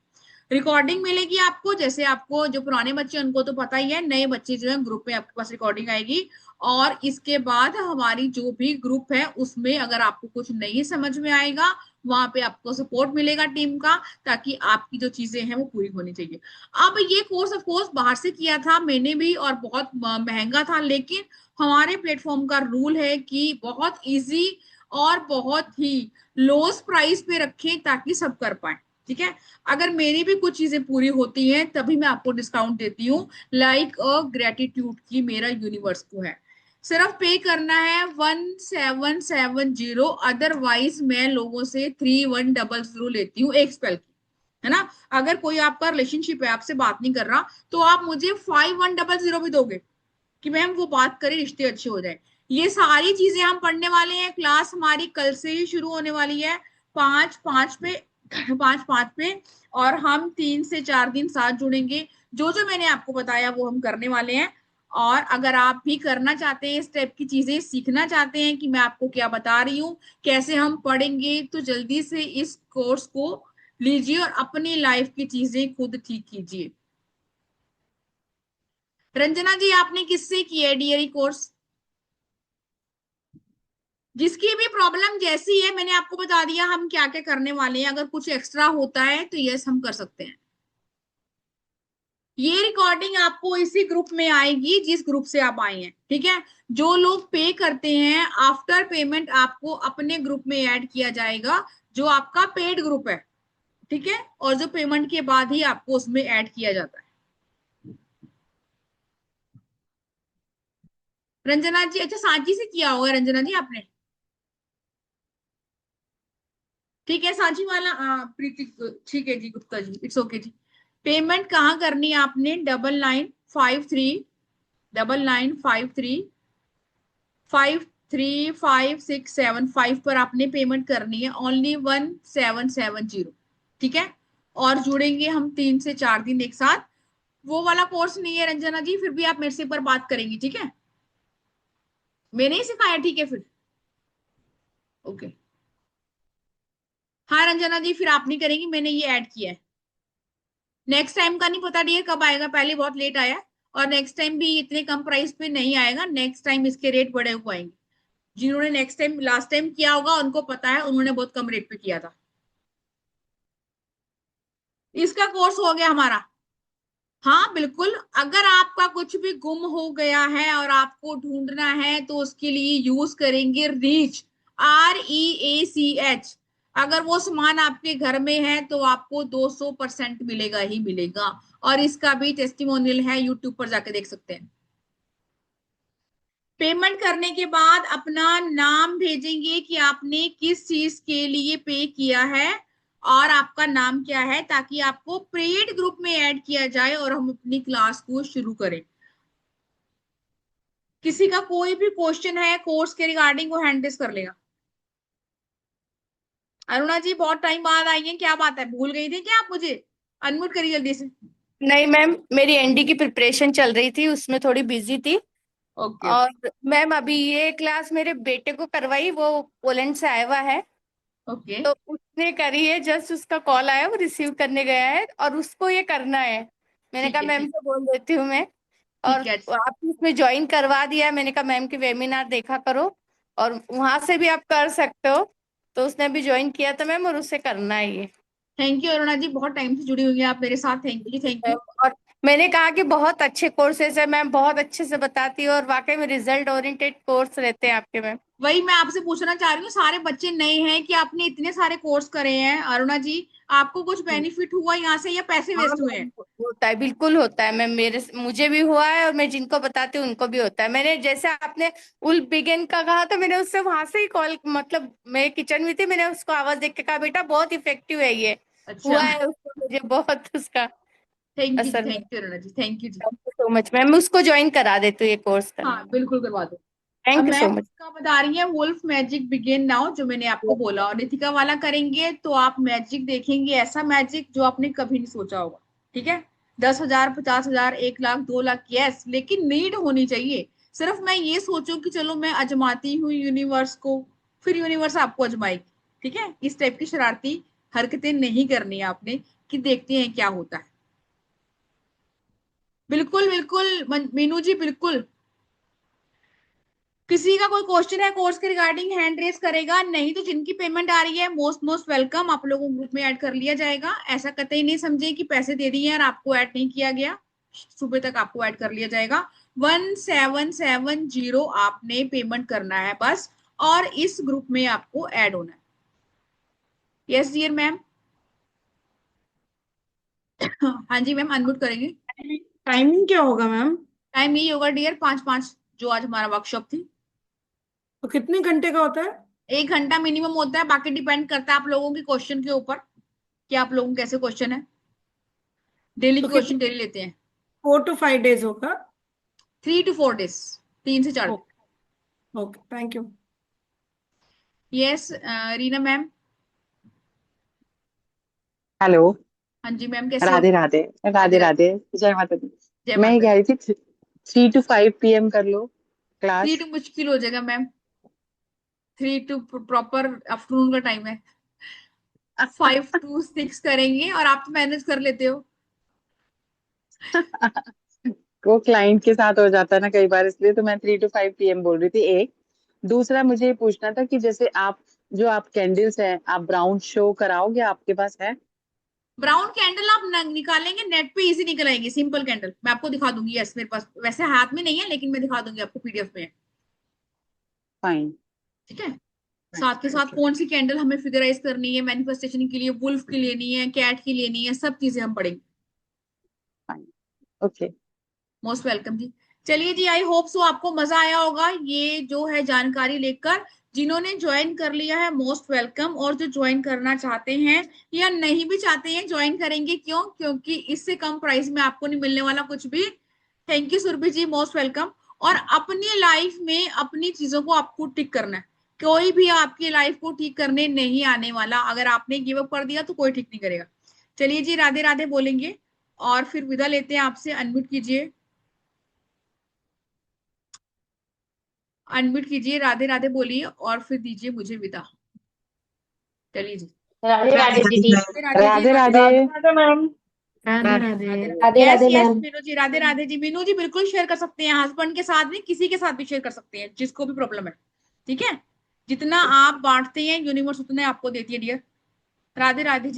रिकॉर्डिंग मिलेगी आपको, जैसे आपको जो पुराने बच्चे उनको तो पता ही है, नए बच्चे जो है ग्रुप में आपके पास रिकॉर्डिंग आएगी। और इसके बाद हमारी जो भी ग्रुप है उसमें अगर आपको कुछ नहीं समझ में आएगा, वहां पे आपको सपोर्ट मिलेगा टीम का, ताकि आपकी जो चीजें हैं वो पूरी होनी चाहिए। अब ये कोर्स ऑफ कोर्स बाहर से किया था मैंने भी, और बहुत महंगा था, लेकिन हमारे प्लेटफॉर्म का रूल है कि बहुत इजी और बहुत ही लोएस्ट प्राइस पे रखें ताकि सब कर पाए। ठीक है, अगर मेरी भी कुछ चीजें पूरी होती हैं तभी मैं आपको डिस्काउंट देती हूँ, लाइक अ ग्रेटिट्यूड की मेरा यूनिवर्स को है। सिर्फ पे करना है 1770, अदरवाइज मैं लोगों से 3100 लेती हूँ एक स्पेल की, है ना। अगर कोई आपका रिलेशनशिप है, आपसे बात नहीं कर रहा, तो आप मुझे 5100 भी दोगे कि मैम वो बात करें, रिश्ते अच्छे हो जाए। ये सारी चीजें हम पढ़ने वाले हैं। क्लास हमारी कल से ही शुरू होने वाली है, 5/5 पे 5/5 पे, और हम 3 से 4 दिन साथ जुड़ेंगे। जो जो मैंने आपको बताया वो हम करने वाले हैं। और अगर आप भी करना चाहते हैं, इस टाइप की चीजें सीखना चाहते हैं कि मैं आपको क्या बता रही हूँ, कैसे हम पढ़ेंगे, तो जल्दी से इस कोर्स को लीजिए और अपनी लाइफ की चीजें खुद ठीक कीजिए। रंजना जी, आपने किससे किया है डीएरी कोर्स? जिसकी भी प्रॉब्लम जैसी है मैंने आपको बता दिया हम क्या क्या करने वाले हैं। अगर कुछ एक्स्ट्रा होता है तो यस हम कर सकते हैं। ये रिकॉर्डिंग आपको इसी ग्रुप में आएगी जिस ग्रुप से आप आए हैं। ठीक है, जो लोग पे करते हैं, आफ्टर पेमेंट आपको अपने ग्रुप में ऐड किया जाएगा, जो आपका पेड ग्रुप है। ठीक है, और जो पेमेंट के बाद ही आपको उसमें ऐड किया जाता है। रंजना जी, अच्छा सांची से किया होगा रंजना जी आपने? ठीक है, सांची वाला प्रीति, ठीक है जी, Gupta ji, it's okay ji. Payment कहाँ करनी है आपने? 9953 पर आपने पेमेंट करनी है, ओनली 1770। ठीक है, और जुड़ेंगे हम 3 से 4 दिन एक साथ। वो वाला कोर्स नहीं है रंजना जी, फिर भी आप मेरे से एक बार बात करेंगी। ठीक है, मैंने ही सिखाया, ठीक है फिर, ओके। हाँ रंजना जी, फिर आप नहीं करेंगी, मैंने ये ऐड किया है। नेक्स्ट टाइम का नहीं पता डियर कब आएगा, पहले बहुत लेट आया, और नेक्स्ट टाइम भी इतने कम प्राइस पे नहीं आएगा। नेक्स्ट टाइम इसके रेट बढ़े हुए आएंगे। जिन्होंने नेक्स्ट टाइम लास्ट टाइम किया होगा उनको पता है, उन्होंने बहुत कम रेट पे किया था। इसका कोर्स हो गया हमारा। हाँ बिल्कुल, अगर आपका कुछ भी गुम हो गया है और आपको ढूंढना है तो उसके लिए यूज करेंगे रीच, REACH। अगर वो सामान आपके घर में है तो आपको 200% मिलेगा ही मिलेगा, और इसका भी टेस्टिमोनियल है, यूट्यूब पर जाके देख सकते हैं। पेमेंट करने के बाद अपना नाम भेजेंगे कि आपने किस चीज के लिए पे किया है और आपका नाम क्या है, ताकि आपको पेड ग्रुप में ऐड किया जाए और हम अपनी क्लास को शुरू करें। किसी का कोई भी क्वेश्चन है कोर्स के रिगार्डिंग, वो हैंड रेस कर लेगा। अरुणा जी, बहुत टाइम बाद आई है, क्या बात है, भूल गई थी क्या आप मुझे? अनम्यूट करिए जल्दी से। नहीं मैम, मेरी एनडी की प्रिपरेशन चल रही थी, उसमें थोड़ी बिजी थी। ओके और मैम अभी ये क्लास मेरे बेटे को करवाई, वो पोलैंड से आया हुआ है, ओके, तो उसने करी है। जस्ट उसका कॉल आया, वो रिसीव करने गया है और उसको ये करना है। मैंने ठीक कहा है मैम ठीक, से बोल देती हूँ मैं। और ठीक है। आपने इसमें ज्वाइन करवा दिया, मैंने कहा मैम की वेबिनार देखा करो और वहां से भी आप कर सकते हो। तो उसने भी ज्वाइन किया था मैम, और उसे करना है ये। थैंक यू अरुणा जी, बहुत टाइम से जुड़ी हुई है आप मेरे साथ, थैंक यू, थैंक यू। और मैंने कहा कि बहुत अच्छे कोर्सेज है मैम, बहुत अच्छे से बताती है और वाकई में रिजल्ट ओरिएंटेड कोर्स रहते हैं आपके मैम। वही मैं आपसे पूछना चाह रही हूँ, सारे बच्चे नए हैं कि आपने इतने सारे कोर्स करे हैं अरुणा जी, आपको कुछ बेनिफिट हुआ यहाँ से या पैसे हाँ वेस्ट हुए हैं? मैम, होता है, बिल्कुल होता है मैम, मुझे भी हुआ है और मैं जिनको बताती हूँ उनको भी होता है। मैंने जैसे आपने उल बिगेन का कहा तो मैंने उससे वहां से ही कॉल, मतलब मैं किचन में थी, मैंने उसको आवाज देख के कहा बेटा बहुत इफेक्टिव है ये। अच्छा, हुआ है उसको, मुझे बहुत उसका थैंक यू जी, असर हुआ। Thank you Aruna ji, thank you जी। Thank you so much ma'am, मैं उसको ज्वाइन करा देती हूँ ये कोर्स करने हाँ में। बिल्कुल करवा दो। अब thank you so ma'am much. इसका बता रही है वुल्फ मैजिक बिगिन नाउ, जो मैंने आपको बोला, और नितिका वाला करेंगे तो आप मैजिक देखेंगे, ऐसा मैजिक जो आपने कभी नहीं सोचा होगा। ठीक है, 10,000, 50,000, 1 लाख, 2 लाख, यस, लेकिन नीड होनी चाहिए। सिर्फ मैं ये सोचूं कि चलो मैं अजमाती हूँ यूनिवर्स को, फिर यूनिवर्स आपको अजमाएगी। ठीक है, इस टाइप की शरारती हरकतें नहीं करनी है आपने, कि देखते हैं क्या होता है। बिल्कुल बिल्कुल मीनू जी, बिल्कुल। किसी का कोई क्वेश्चन है कोर्स के रिगार्डिंग, हैंड रेस करेगा, नहीं तो जिनकी पेमेंट आ रही है मोस्ट मोस्ट वेलकम, आप लोगों को ग्रुप में ऐड कर लिया जाएगा। ऐसा कतई नहीं समझे कि पैसे दे दिए और आपको ऐड नहीं किया गया, सुबह तक आपको ऐड कर लिया जाएगा। 1770 आपने पेमेंट करना है बस, और इस ग्रुप में आपको ऐड होना है। Yes dear ma'am. हाँ जी मैम, अनम्यूट करेंगे। टाइमिंग क्या होगा मैम? टाइम यही होगा डियर, 5-5, जो आज हमारा वर्कशॉप थी। तो कितने घंटे का होता है? 1 घंटा मिनिमम होता है, बाकी डिपेंड करता है आप लोगों के क्वेश्चन के ऊपर, कि आप लोगों के कैसे क्वेश्चन है। डेली तो के कितने, क्वेश्चन डेली लेते हैं। 4 to 5 days होगा? 3 to 4 days, 3 से 4 दिन। Okay, thank you. Yes, Reena ma'am. Hello. हाँ जी मैम, कैसे हो? राधे राधे। राधे राधे राधे। राधे। जय माता दी। जय मैं ये माता कह दी। रही थी 3 to 5 PM कर लो थ्री क्लास। टू मुश्किल हो जाएगा मैम, 3 to प्रॉपर आफ्टरनून का टाइम है। 5 to 6 करेंगे, और आप तो मैनेज कर लेते हो। वो क्लाइंट के साथ हो जाता है ना कई बार, इसलिए तो मैं 3 to 5 PM बोल रही थी। एक दूसरा मुझे ये पूछना था कि जैसे आप जो आप कैंडल्स हैं आप ब्राउन शो कराओगे, आपके पास है? ब्राउन कैंडल आप निकालेंगे नेट पे, इजी निकलेंगे, सिंपल कैंडल मैं आपको दिखा दूंगी। यस, मेरे पास वैसे हाथ में नहीं है, लेकिन मैं दिखा दूंगी आपको, पीडीएफ में है। फाइन। ठीक है, साथ के साथ कौन सी कैंडल हमें फिगराइज करनी है मैनिफेस्टेशन के लिए, वुल्फ की लेनी है, कैट की लेनी है, सब चीजें हम पढ़ेंगे। फाइन। ओके। मोस्ट वेलकम जी। चलिए जी, आई होप सो आपको मजा आया होगा ये जो है जानकारी लेकर। जिन्होंने ज्वाइन कर लिया है मोस्ट वेलकम, और जो ज्वाइन करना चाहते हैं या नहीं भी चाहते हैं ज्वाइन करेंगे, क्यों? क्योंकि इससे कम प्राइस में आपको नहीं मिलने वाला कुछ भी। Thank you Surabhi ji, most welcome. और अपनी लाइफ में अपनी चीजों को आपको टिक करना है, कोई भी आपकी लाइफ को ठीक करने नहीं आने वाला। अगर आपने गिव अप कर दिया तो कोई ठीक नहीं करेगा। चलिए जी, राधे राधे बोलेंगे और फिर विदा लेते हैं आपसे। अनम्यूट कीजिए, अनम्यूट कीजिए, राधे राधे बोलिए और फिर दीजिए मुझे विदा। चलिए जी, राधे राधे दीदी। Radhe Radhe ji, Radhe Radhe Radhe. Radhe. Radhe ma'am. Radhe Radhe Radhe. Radhe. Radhe yes Radhe yes ma'am. Meenu ji, Radhe Radhe ji. Meenu ji बिल्कुल शेयर कर सकते हैं, हस्बैंड के साथ भी, किसी के साथ भी शेयर कर सकते हैं, जिसको भी प्रॉब्लम है। ठीक है, जितना आप बांटते हैं यूनिवर्स उतने आपको देती है डियर। राधे राधे जी।